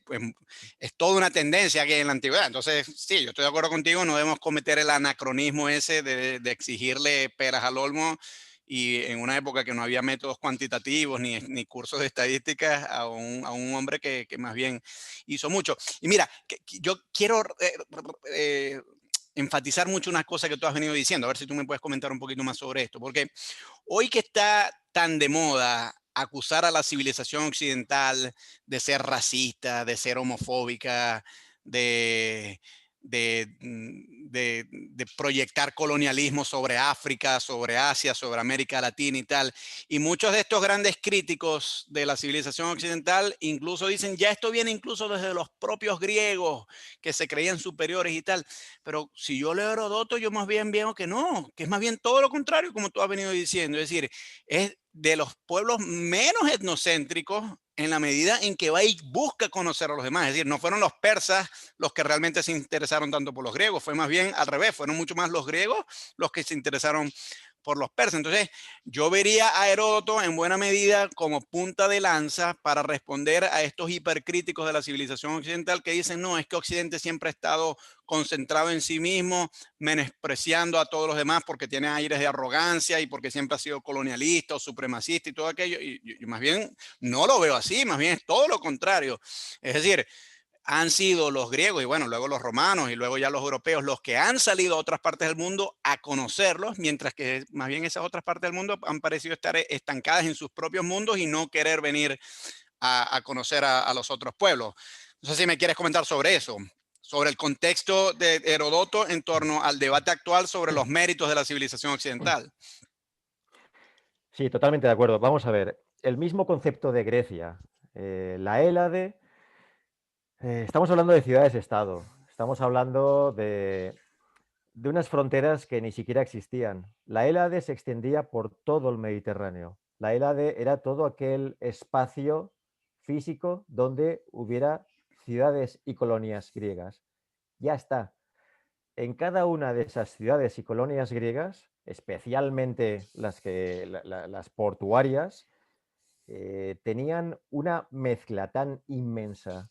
toda una tendencia que hay en la antigüedad. Entonces, sí, yo estoy de acuerdo contigo, no debemos cometer el anacronismo ese de exigirle peras al olmo y en una época que no había métodos cuantitativos ni cursos de estadística a un hombre que más bien hizo mucho. Y mira, yo quiero enfatizar mucho unas cosas que tú has venido diciendo, a ver si tú me puedes comentar un poquito más sobre esto, porque hoy que está tan de moda acusar a la civilización occidental de ser racista, de ser homofóbica, de, de proyectar colonialismo sobre África, sobre Asia, sobre América Latina y tal. Y muchos de estos grandes críticos de la civilización occidental incluso dicen, ya esto viene incluso desde los propios griegos, que se creían superiores y tal. Pero si yo leo Herodoto, yo más bien veo que no, que es más bien todo lo contrario, como tú has venido diciendo. Es decir, es de los pueblos menos etnocéntricos en la medida en que va y busca conocer a los demás. Es decir, no fueron los persas los que realmente se interesaron tanto por los griegos, fue más bien al revés, fueron mucho más los griegos los que se interesaron por los persas. Entonces, yo vería a Heródoto en buena medida como punta de lanza para responder a estos hipercríticos de la civilización occidental que dicen, no, es que Occidente siempre ha estado concentrado en sí mismo, menospreciando a todos los demás porque tiene aires de arrogancia y porque siempre ha sido colonialista o supremacista y todo aquello. Y más bien no lo veo así, más bien es todo lo contrario. Es decir, han sido los griegos y bueno, luego los romanos y luego ya los europeos los que han salido a otras partes del mundo a conocerlos, mientras que más bien esas otras partes del mundo han parecido estar estancadas en sus propios mundos y no querer venir a conocer a los otros pueblos. No sé si me quieres comentar sobre eso, sobre el contexto de Herodoto en torno al debate actual sobre los méritos de la civilización occidental. Sí, totalmente de acuerdo. Vamos a ver, el mismo concepto de Grecia, la Hélade, estamos hablando de ciudades-estado, estamos hablando de unas fronteras que ni siquiera existían. La Hélade se extendía por todo el Mediterráneo. La Hélade era todo aquel espacio físico donde hubiera ciudades y colonias griegas. Ya está. En cada una de esas ciudades y colonias griegas, especialmente las portuarias, tenían una mezcla tan inmensa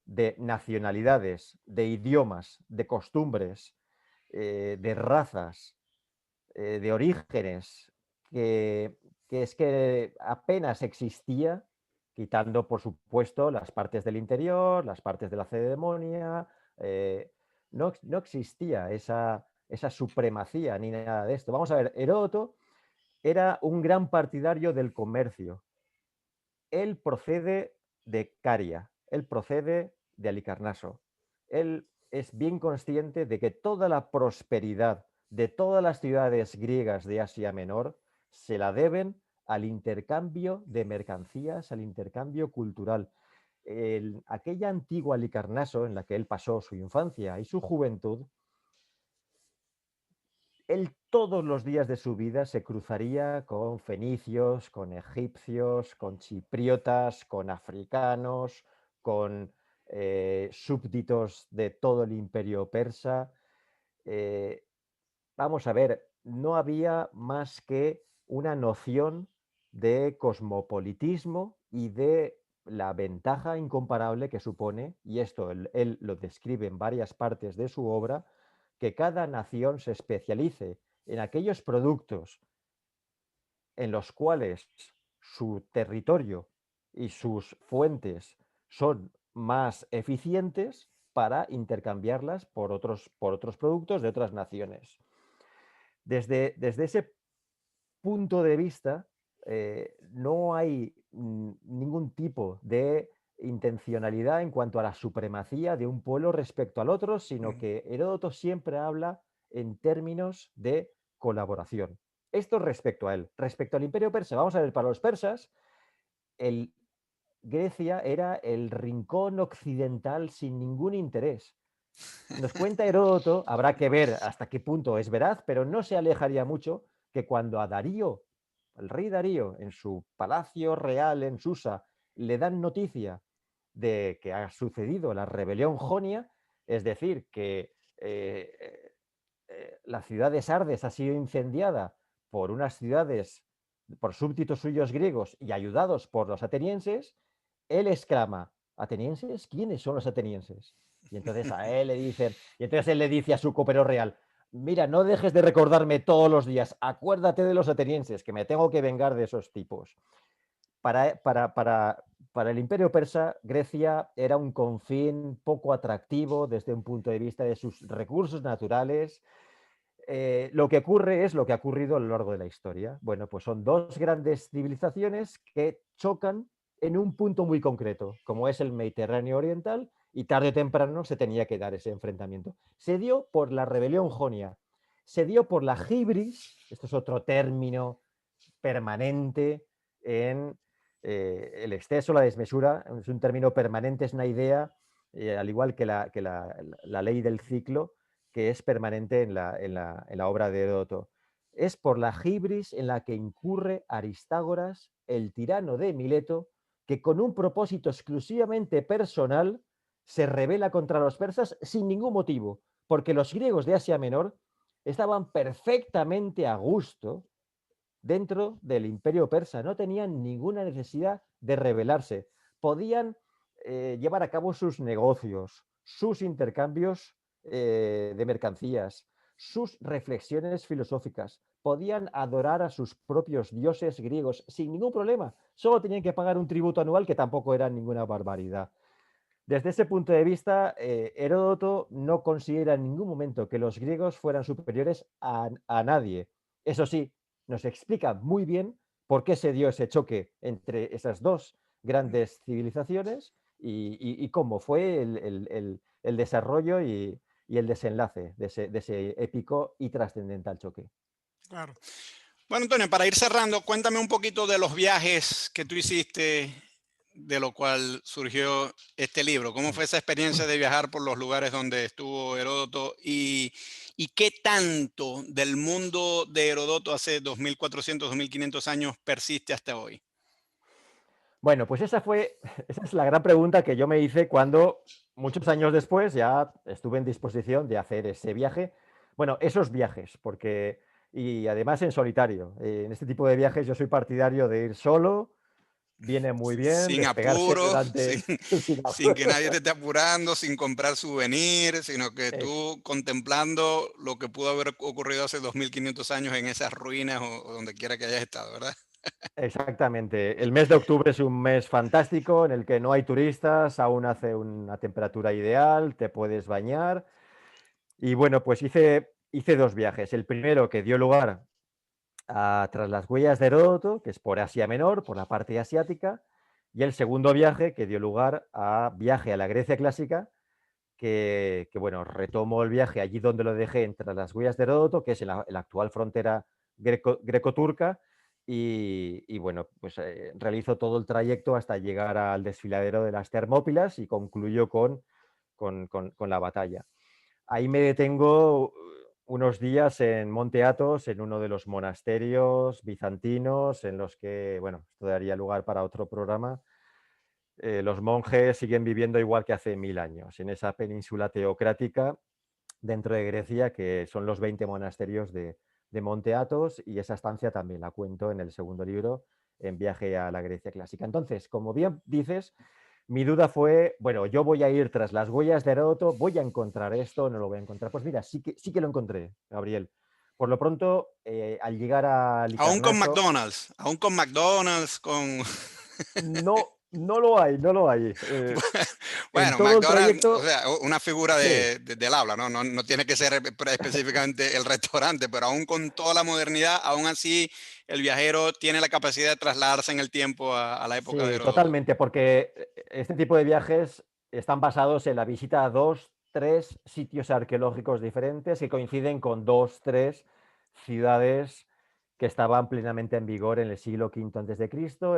de nacionalidades, de idiomas, de costumbres, de razas, de orígenes, que, que es que apenas existía, quitando, por supuesto, las partes del interior, las partes de la Cedemonia, no existía esa supremacía ni nada de esto. Vamos a ver, Heródoto era un gran partidario del comercio. Él procede de Caria, él procede de Halicarnaso. Él es bien consciente de que toda la prosperidad de todas las ciudades griegas de Asia Menor se la deben al intercambio de mercancías, al intercambio cultural. Aquella antigua Halicarnaso en la que él pasó su infancia y su juventud, él todos los días de su vida se cruzaría con fenicios, con egipcios, con chipriotas, con africanos, con súbditos de todo el imperio persa. Eh, Vamos a ver, no había más que una noción de cosmopolitismo y de la ventaja incomparable que supone, y esto él lo describe en varias partes de su obra, que cada nación se especialice en aquellos productos en los cuales su territorio y sus fuentes son más eficientes para intercambiarlas por otros productos de otras naciones. Desde ese punto de vista, no hay ningún tipo de intencionalidad en cuanto a la supremacía de un pueblo respecto al otro, sino que Heródoto siempre habla en términos de colaboración. Esto respecto a él. Respecto al imperio persa, vamos a ver, para los persas, el, Grecia era el rincón occidental sin ningún interés. Nos cuenta Heródoto, habrá que ver hasta qué punto es veraz, pero no se alejaría mucho que cuando a Darío, el rey Darío, en su palacio real en Susa, le dan noticia de que ha sucedido la rebelión jonia, es decir, que la ciudad de Sardes ha sido incendiada por unas ciudades, por súbditos suyos griegos y ayudados por los atenienses, él exclama, ¿atenienses? ¿Quiénes son los atenienses? Y entonces a él le dicen, y entonces él le dice a su copero real, mira, no dejes de recordarme todos los días, acuérdate de los atenienses, que me tengo que vengar de esos tipos. Para el imperio persa, Grecia era un confín poco atractivo desde un punto de vista de sus recursos naturales. Lo que ocurre es lo que ha ocurrido a lo largo de la historia. Bueno, pues son dos grandes civilizaciones que chocan en un punto muy concreto, como es el Mediterráneo oriental y tarde o temprano se tenía que dar ese enfrentamiento. Se dio por la rebelión jonia, se dio por la hibris, esto es otro término permanente en el exceso, la desmesura, es un término permanente, es una idea, al igual que la ley del ciclo, que es permanente en la obra de Heródoto. Es por la hibris en la que incurre Aristágoras, el tirano de Mileto, que con un propósito exclusivamente personal se rebela contra los persas sin ningún motivo, porque los griegos de Asia Menor estaban perfectamente a gusto dentro del imperio persa, no tenían ninguna necesidad de rebelarse, podían llevar a cabo sus negocios, sus intercambios de mercancías, sus reflexiones filosóficas, podían adorar a sus propios dioses griegos sin ningún problema, solo tenían que pagar un tributo anual que tampoco era ninguna barbaridad. Desde ese punto de vista, Heródoto no considera en ningún momento que los griegos fueran superiores a nadie. Eso sí, nos explica muy bien por qué se dio ese choque entre esas dos grandes civilizaciones y cómo fue el desarrollo y el desenlace de ese épico y trascendental choque. Claro. Bueno, Antonio, para ir cerrando, cuéntame un poquito de los viajes que tú hiciste, de lo cual surgió este libro. ¿Cómo fue esa experiencia de viajar por los lugares donde estuvo Heródoto y qué tanto del mundo de Heródoto hace 2400, 2500 años persiste hasta hoy? Bueno, pues esa es la gran pregunta que yo me hice cuando, muchos años después, ya estuve en disposición de hacer ese viaje. Bueno, esos viajes, y además en solitario. En este tipo de viajes yo soy partidario de ir solo, viene muy bien, Sin despegarse apuro, durante, sin sin apuro. que nadie te esté apurando, sin comprar souvenirs, sino que Ex- tú contemplando lo que pudo haber ocurrido hace 2500 años en esas ruinas o donde quiera que hayas estado, ¿verdad? Exactamente. El mes de octubre es un mes fantástico en el que no hay turistas, aún hace una temperatura ideal, te puedes bañar. Y bueno, pues hice dos viajes. El primero que dio lugar tras las huellas de Heródoto, que es por Asia Menor, por la parte asiática, y el segundo viaje que dio lugar a viaje a la Grecia clásica, bueno, retomo el viaje allí donde lo dejé entre las huellas de Heródoto, que es en la actual frontera greco-turca, y bueno, pues realizo todo el trayecto hasta llegar al desfiladero de las Termópilas y concluyo con la batalla. Ahí me detengo unos días en Monte Athos, en uno de los monasterios bizantinos, en los que, bueno, esto daría lugar para otro programa. Los monjes siguen viviendo igual que hace 1000 años, en esa península teocrática dentro de Grecia, que son los 20 monasterios de Monte Athos, y esa estancia también la cuento en el segundo libro, en Viaje a la Grecia clásica. Entonces, como bien dices, mi duda fue, bueno, yo voy a ir tras las huellas de Heródoto, voy a encontrar esto, no lo voy a encontrar. Pues mira, sí que lo encontré, Gabriel. Por lo pronto, al llegar a Licarnaso, Aún con McDonald's, con... no lo hay, no lo hay. En Bueno, todo el McDonald's, o trayecto, sea, una figura sí, del habla, ¿no? No tiene que ser específicamente el restaurante, pero aún con toda la modernidad, aún así el viajero tiene la capacidad de trasladarse en el tiempo a la época de sí, Heródoto. totalmente, porque este tipo de viajes están basados en la visita a dos, tres sitios arqueológicos diferentes que coinciden con dos, tres ciudades que estaban plenamente en vigor en el siglo V antes de Cristo,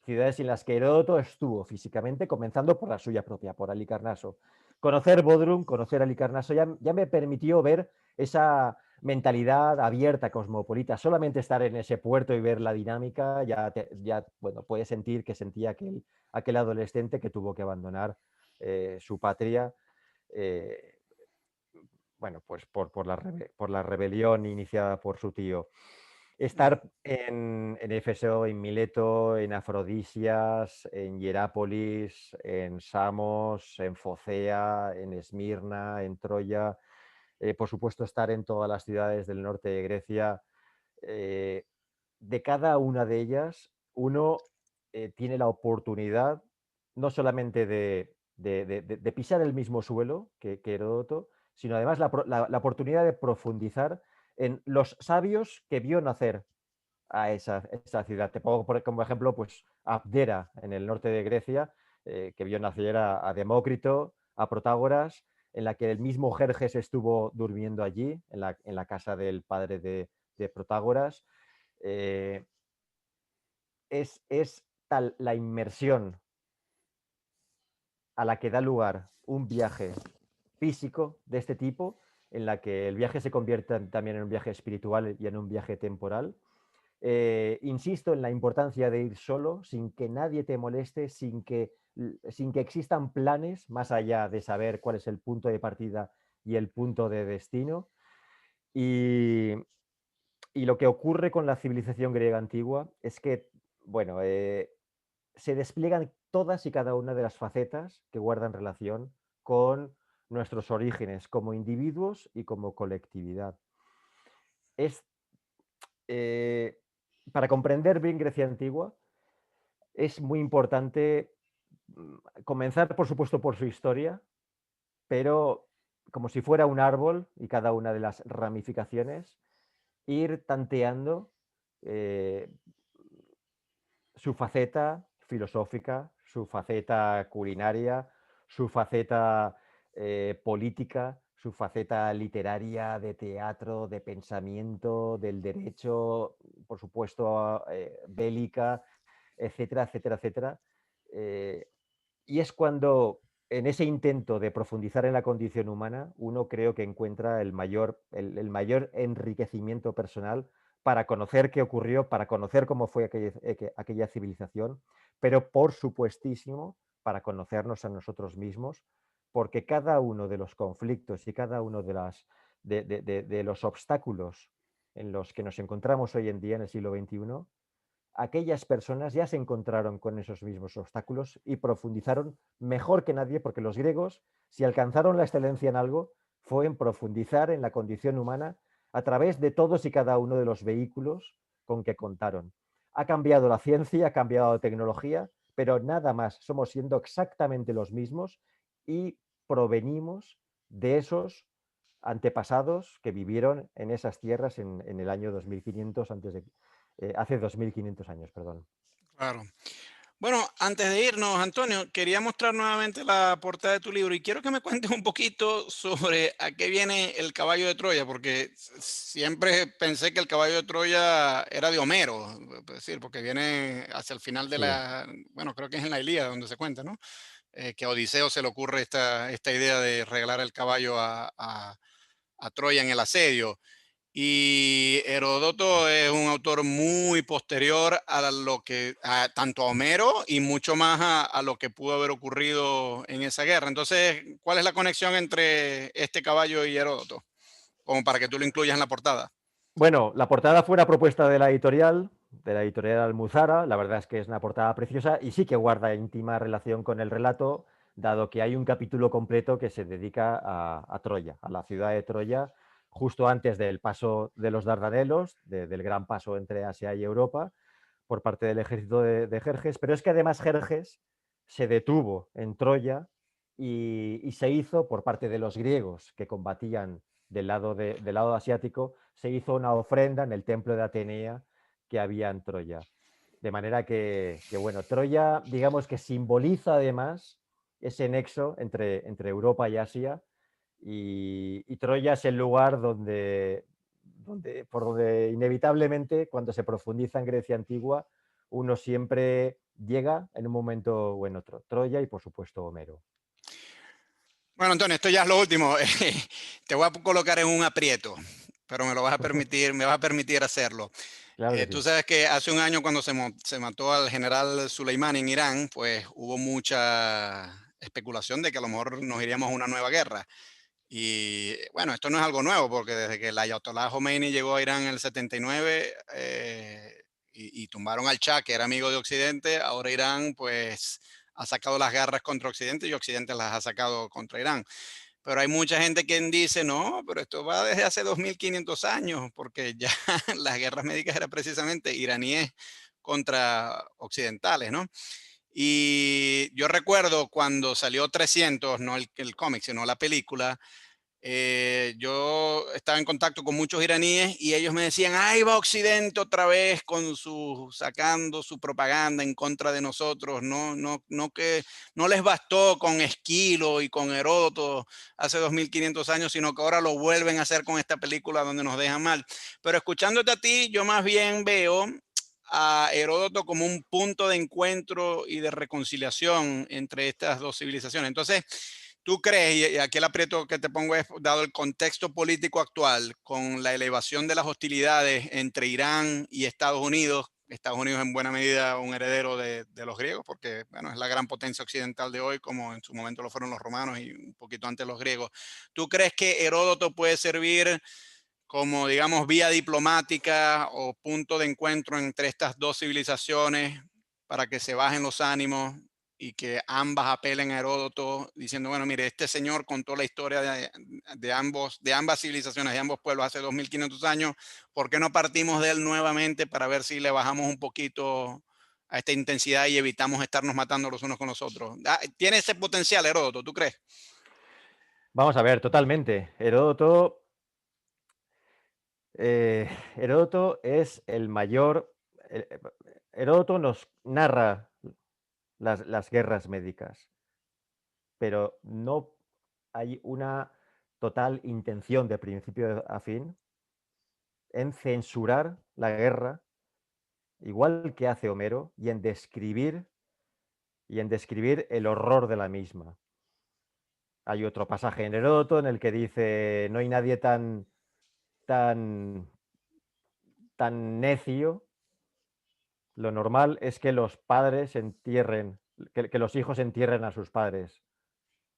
ciudades en las que Heródoto estuvo físicamente, comenzando por la suya propia, por Halicarnaso. Conocer Bodrum, conocer Halicarnaso, ya me permitió ver esa mentalidad abierta, cosmopolita. Solamente estar en ese puerto y ver la dinámica, bueno, puedes sentir que sentía aquel adolescente que tuvo que abandonar su patria, eh, bueno, pues por la rebelión iniciada por su tío. Ujú. Estar en Éfeso, en Mileto, en Afrodisias, en Hierápolis, en Samos, en Focea, en Esmirna, en Troya, por supuesto estar en todas las ciudades del norte de Grecia. eh, de cada una de ellas, uno tiene la oportunidad no solamente de pisar el mismo suelo que Heródoto, sino además la oportunidad de profundizar en los sabios que vio nacer a esa ciudad. Te pongo como ejemplo pues, Abdera, en el norte de Grecia, que vio nacer a Demócrito, a Protágoras, en la que el mismo Jerjes estuvo durmiendo allí, en la casa del padre de Protágoras. Eh, es tal la inmersión a la que da lugar un viaje físico de este tipo, en la que el viaje se convierte también en un viaje espiritual y en un viaje temporal. Insisto en la importancia de ir solo, sin que nadie te moleste, sin que existan planes más allá de saber cuál es el punto de partida y el punto de destino. Y, y lo que ocurre con la civilización griega antigua es que, bueno, se despliegan todas y cada una de las facetas que guardan relación con nuestros orígenes como individuos y como colectividad. Es, eh, para comprender bien Grecia antigua, es muy importante comenzar, por supuesto, por su historia, pero como si fuera un árbol y cada una de las ramificaciones, ir tanteando eh, su faceta filosófica, su faceta culinaria, su faceta política, su faceta literaria, de teatro, de pensamiento, del derecho, por supuesto, bélica, etcétera, etcétera, etcétera. Eh, y es cuando, en ese intento de profundizar en la condición humana, uno creo que encuentra el mayor enriquecimiento personal para conocer qué ocurrió, para conocer cómo fue aquella civilización, pero por supuestísimo para conocernos a nosotros mismos, porque cada uno de los conflictos y cada uno de los obstáculos en los que nos encontramos hoy en día en el siglo XXI, aquellas personas ya se encontraron con esos mismos obstáculos y profundizaron mejor que nadie, porque los griegos, si alcanzaron la excelencia en algo, fue en profundizar en la condición humana a través de todos y cada uno de los vehículos con que contaron. Ha cambiado la ciencia, ha cambiado la tecnología, pero nada más, somos siendo exactamente los mismos y provenimos de esos antepasados que vivieron en esas tierras en el año 2500 hace 2500 años, perdón. Claro. Bueno, antes de irnos, Antonio, quería mostrar nuevamente la portada de tu libro y quiero que me cuentes un poquito sobre a qué viene el caballo de Troya, porque siempre pensé que el caballo de Troya era de Homero, es decir, porque viene hacia el final de Sí. bueno, creo que es en la Ilíada donde se cuenta, ¿no? Que a Odiseo se le ocurre esta idea de regalar el caballo a Troya en el asedio. Y Heródoto es un autor muy posterior a lo que, tanto a Homero y mucho más a lo que pudo haber ocurrido en esa guerra. Entonces, ¿cuál es la conexión entre este caballo y Heródoto? Como para que tú lo incluyas en la portada. Bueno, la portada fue una propuesta de la editorial Almuzara. La verdad es que es una portada preciosa y sí que guarda íntima relación con el relato, dado que hay un capítulo completo que se dedica a Troya, a la ciudad de Troya, justo antes del paso de los Dardanelos, del gran paso entre Asia y Europa, por parte del ejército de Jerjes. Pero es que además Jerjes se detuvo en Troya y se hizo por parte de los griegos que combatían del lado asiático, se hizo una ofrenda en el templo de Atenea que había en Troya. De manera bueno, Troya, digamos que simboliza además ese nexo entre Europa y Asia, y Troya es el lugar por donde inevitablemente, cuando se profundiza en Grecia antigua, uno siempre llega en un momento o en otro. Troya y, por supuesto, Homero. Bueno, Antonio, esto ya es lo último. Te voy a colocar en un aprieto, pero me vas a permitir hacerlo. Claro que Tú sí. sabes que hace un año cuando se mató al general Soleimani en Irán, pues hubo mucha especulación de que a lo mejor nos iríamos a una nueva guerra. Y bueno, esto no es algo nuevo, porque desde que el Ayatollah Khomeini llegó a Irán en el 79 y tumbaron al Shah, que era amigo de Occidente, ahora Irán pues ha sacado las garras contra Occidente y Occidente las ha sacado contra Irán. Pero hay mucha gente quien dice, no, pero esto va desde hace 2500 años, porque ya las guerras médicas eran precisamente iraníes contra occidentales, ¿no? Y yo recuerdo cuando salió 300, no el cómic, sino la película, Yo estaba en contacto con muchos iraníes y ellos me decían, ahí va Occidente otra vez con sacando su propaganda en contra de nosotros, no que no les bastó con Esquilo y con Heródoto hace 2500 años, sino que ahora lo vuelven a hacer con esta película donde nos dejan mal. Pero escuchándote a ti, yo más bien veo a Heródoto como un punto de encuentro y de reconciliación entre estas dos civilizaciones. Entonces, ¿tú crees, y aquí el aprieto que te pongo es, dado el contexto político actual, con la elevación de las hostilidades entre Irán y Estados Unidos en buena medida un heredero de los griegos, porque bueno, es la gran potencia occidental de hoy, como en su momento lo fueron los romanos y un poquito antes los griegos? ¿Tú crees que Heródoto puede servir como, digamos, vía diplomática o punto de encuentro entre estas dos civilizaciones para que se bajen los ánimos y que ambas apelen a Heródoto diciendo, bueno, mire, este señor contó la historia de ambas civilizaciones, de ambos pueblos hace 2500 años, ¿por qué no partimos de él nuevamente para ver si le bajamos un poquito a esta intensidad y evitamos estarnos matando los unos con los otros? ¿Tiene ese potencial Heródoto, tú crees? Vamos a ver, totalmente. Heródoto es el mayor. eh, eh, Heródoto nos narra las guerras médicas, pero no hay una total intención de principio a fin en censurar la guerra, igual que hace Homero, y en describir el horror de la misma. Hay otro pasaje en Heródoto en el que dice, no hay nadie tan, tan necio. Lo normal es que los padres entierren, que los hijos entierren a sus padres.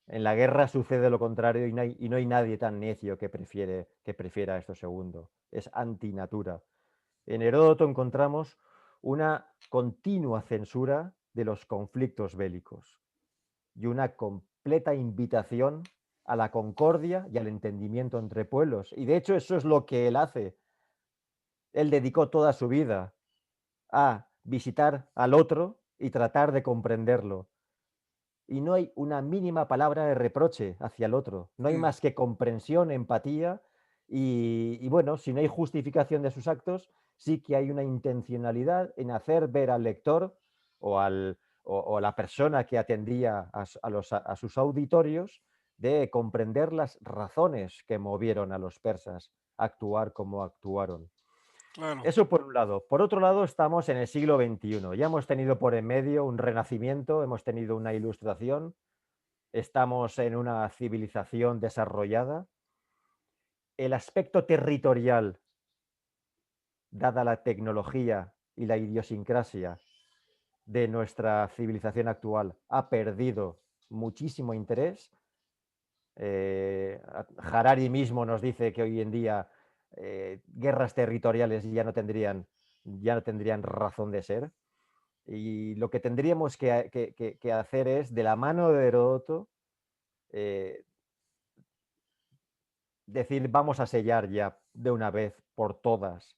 En la guerra sucede lo contrario y no hay nadie tan necio que prefiera esto segundo. Es antinatura. En Heródoto encontramos una continua censura de los conflictos bélicos y una completa invitación a la concordia y al entendimiento entre pueblos. Y de hecho eso es lo que él hace. Él dedicó toda su vida a visitar al otro y tratar de comprenderlo. Y no hay una mínima palabra de reproche hacia el otro. No hay Mm, más que comprensión, empatía y bueno, si no hay justificación de sus actos, sí que hay una intencionalidad en hacer ver al lector o a la persona que atendía a sus auditorios de comprender las razones que movieron a los persas a actuar como actuaron. claro. Eso por un lado. Por otro lado, estamos en el siglo XXI. Ya hemos tenido por en medio un renacimiento, hemos tenido una ilustración, estamos en una civilización desarrollada. El aspecto territorial, dada la tecnología y la idiosincrasia de nuestra civilización actual, ha perdido muchísimo interés. Harari mismo nos dice que hoy en día guerras territoriales ya no tendrían razón de ser. Y lo que tendríamos que hacer es, de la mano de Heródoto, eh, decir, vamos a sellar ya de una vez por todas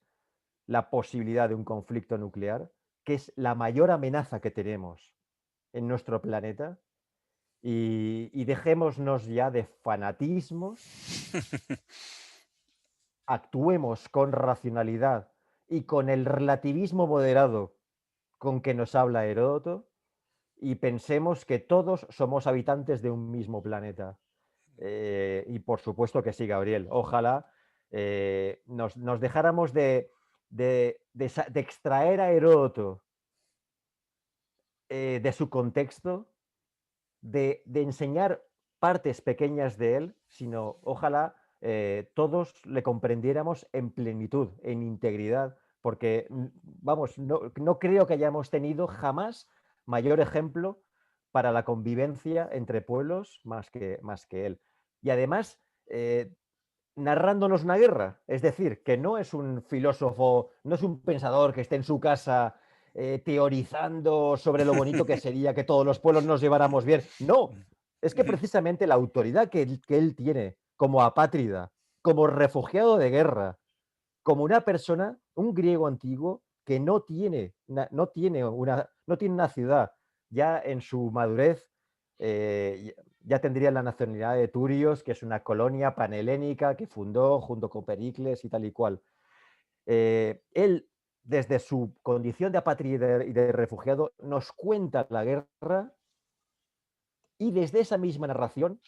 la posibilidad de un conflicto nuclear, que es la mayor amenaza que tenemos en nuestro planeta, y dejémonos ya de fanatismos, actuemos con racionalidad y con el relativismo moderado con que nos habla Heródoto, y pensemos que todos somos habitantes de un mismo planeta. Y por supuesto que sí, Gabriel. Ojalá nos dejáramos de extraer a Heródoto de su contexto, de enseñar partes pequeñas de él, sino ojalá todos le comprendiéramos en plenitud, en integridad, porque, vamos, no creo que hayamos tenido jamás mayor ejemplo para la convivencia entre pueblos más que él. Y además, narrándonos una guerra, es decir, que no es un filósofo, no es un pensador que esté en su casa teorizando sobre lo bonito que sería que todos los pueblos nos lleváramos bien. No, es que precisamente la autoridad que él tiene como apátrida, como refugiado de guerra, como una persona, un griego antiguo que no tiene una ciudad ya en su madurez. ya tendría la nacionalidad de Turios, que es una colonia panhelénica que fundó junto con Pericles y tal y cual. Él, desde su condición de apátrida y de refugiado, nos cuenta la guerra y desde esa misma narración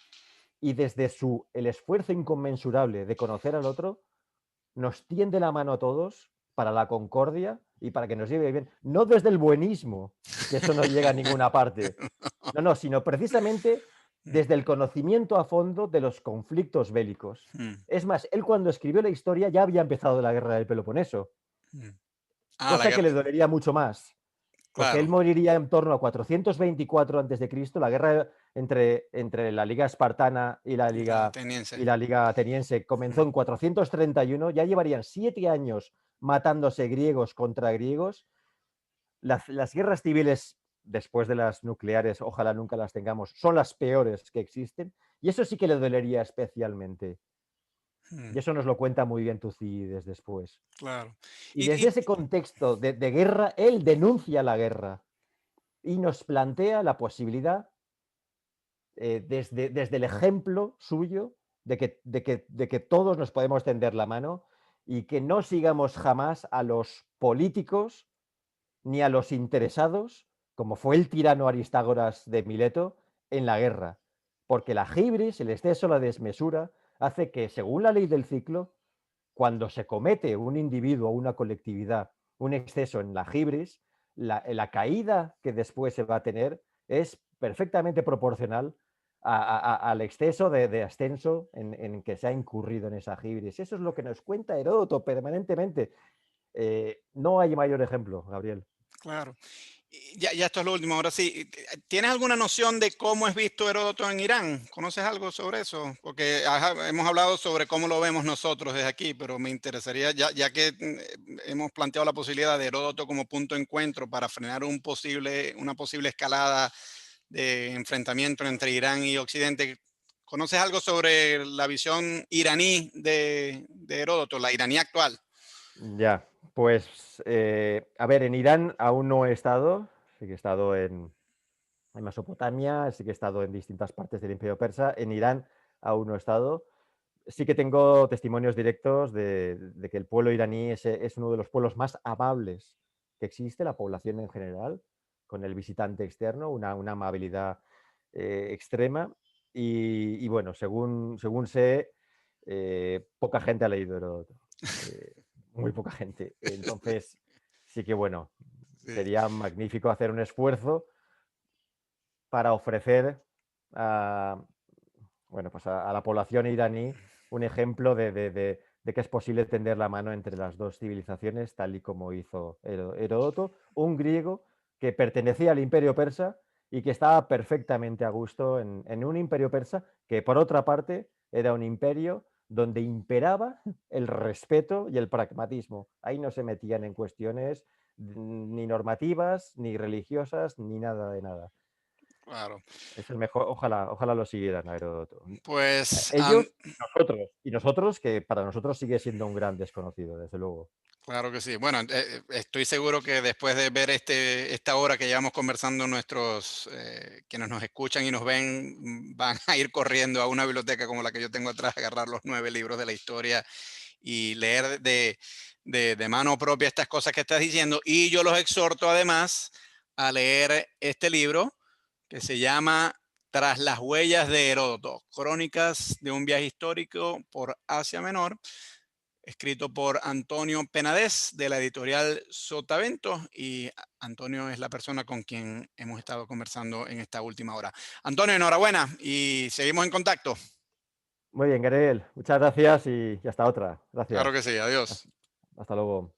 y desde el esfuerzo inconmensurable de conocer al otro, nos tiende la mano a todos para la concordia y para que nos lleve bien. No desde el buenismo, que eso no llega a ninguna parte. No, no, sino precisamente Mm, desde el conocimiento a fondo de los conflictos bélicos. mm, Es más, él cuando escribió la historia ya había empezado la guerra del Peloponeso, mm. La cosa que guerra, le dolería mucho más, porque él claro. moriría en torno a 424 a.C., la guerra entre la Liga Espartana La ateniense. y la Liga Ateniense comenzó Mm, en 431, ya llevarían 7 años matándose griegos contra griegos. Las guerras civiles, después de las nucleares, ojalá nunca las tengamos, son las peores que existen, y eso sí que le dolería especialmente. mm, Y eso nos lo cuenta muy bien Tucídides después. claro. Y desde ese contexto de guerra, él denuncia la guerra y nos plantea la posibilidad, desde el ejemplo suyo, de que todos nos podemos tender la mano y que no sigamos jamás a los políticos ni a los interesados, como fue el tirano Aristágoras de Mileto, en la guerra. Porque la hibris, el exceso, la desmesura, hace que, según la ley del ciclo, cuando se comete un individuo o una colectividad un exceso en la hibris, la caída que después se va a tener es perfectamente proporcional al exceso de ascenso en que se ha incurrido en esa hibris. Eso es lo que nos cuenta Heródoto permanentemente. No hay mayor ejemplo, Gabriel. Claro. Y ya esto es lo último. Ahora sí, ¿tienes alguna noción de cómo es visto Heródoto en Irán? ¿Conoces algo sobre eso? Porque hemos hablado sobre cómo lo vemos nosotros desde aquí, pero me interesaría, ya que hemos planteado la posibilidad de Heródoto como punto de encuentro para frenar una posible escalada de enfrentamiento entre Irán y Occidente. ¿Conoces algo sobre la visión iraní de Heródoto, la iraní actual? Ya, pues, a ver, en Irán aún no he estado, sí que he estado en Mesopotamia, sí que he estado en distintas partes del Imperio Persa, en Irán aún no he estado. Sí que tengo testimonios directos de que el pueblo iraní es uno de los pueblos más amables que existe, la población en general, con el visitante externo, una amabilidad extrema. Y bueno, según sé, poca gente ha leído Heródoto. eh, Muy poca gente. Entonces, sí que bueno, Sí. sería magnífico hacer un esfuerzo para ofrecer a, bueno, pues a la población iraní un ejemplo de que es posible tender la mano entre las dos civilizaciones, tal y como hizo Heródoto, un griego que pertenecía al imperio persa y que estaba perfectamente a gusto en un imperio persa que, por otra parte, era un imperio donde imperaba el respeto y el pragmatismo. Ahí no se metían en cuestiones ni normativas, ni religiosas, ni nada de nada. Claro. Es el mejor, ojalá lo siguieran a Heródoto. Pues Ellos y nosotros, que para nosotros sigue siendo un gran desconocido, desde luego. claro que sí. Bueno, estoy seguro que después de ver esta hora que llevamos conversando, nuestros quienes nos escuchan y nos ven van a ir corriendo a una biblioteca como la que yo tengo atrás, agarrar los 9 libros de la historia y leer de mano propia estas cosas que estás diciendo. Y yo los exhorto además a leer este libro que se llama Tras las huellas de Heródoto, Crónicas de un viaje histórico por Asia Menor, escrito por Antonio Penades de la editorial Sotavento, y Antonio es la persona con quien hemos estado conversando en esta última hora. Antonio, enhorabuena y seguimos en contacto. Muy bien, Gabriel, muchas gracias y hasta otra. Claro Gracias. que sí, adiós. Hasta luego.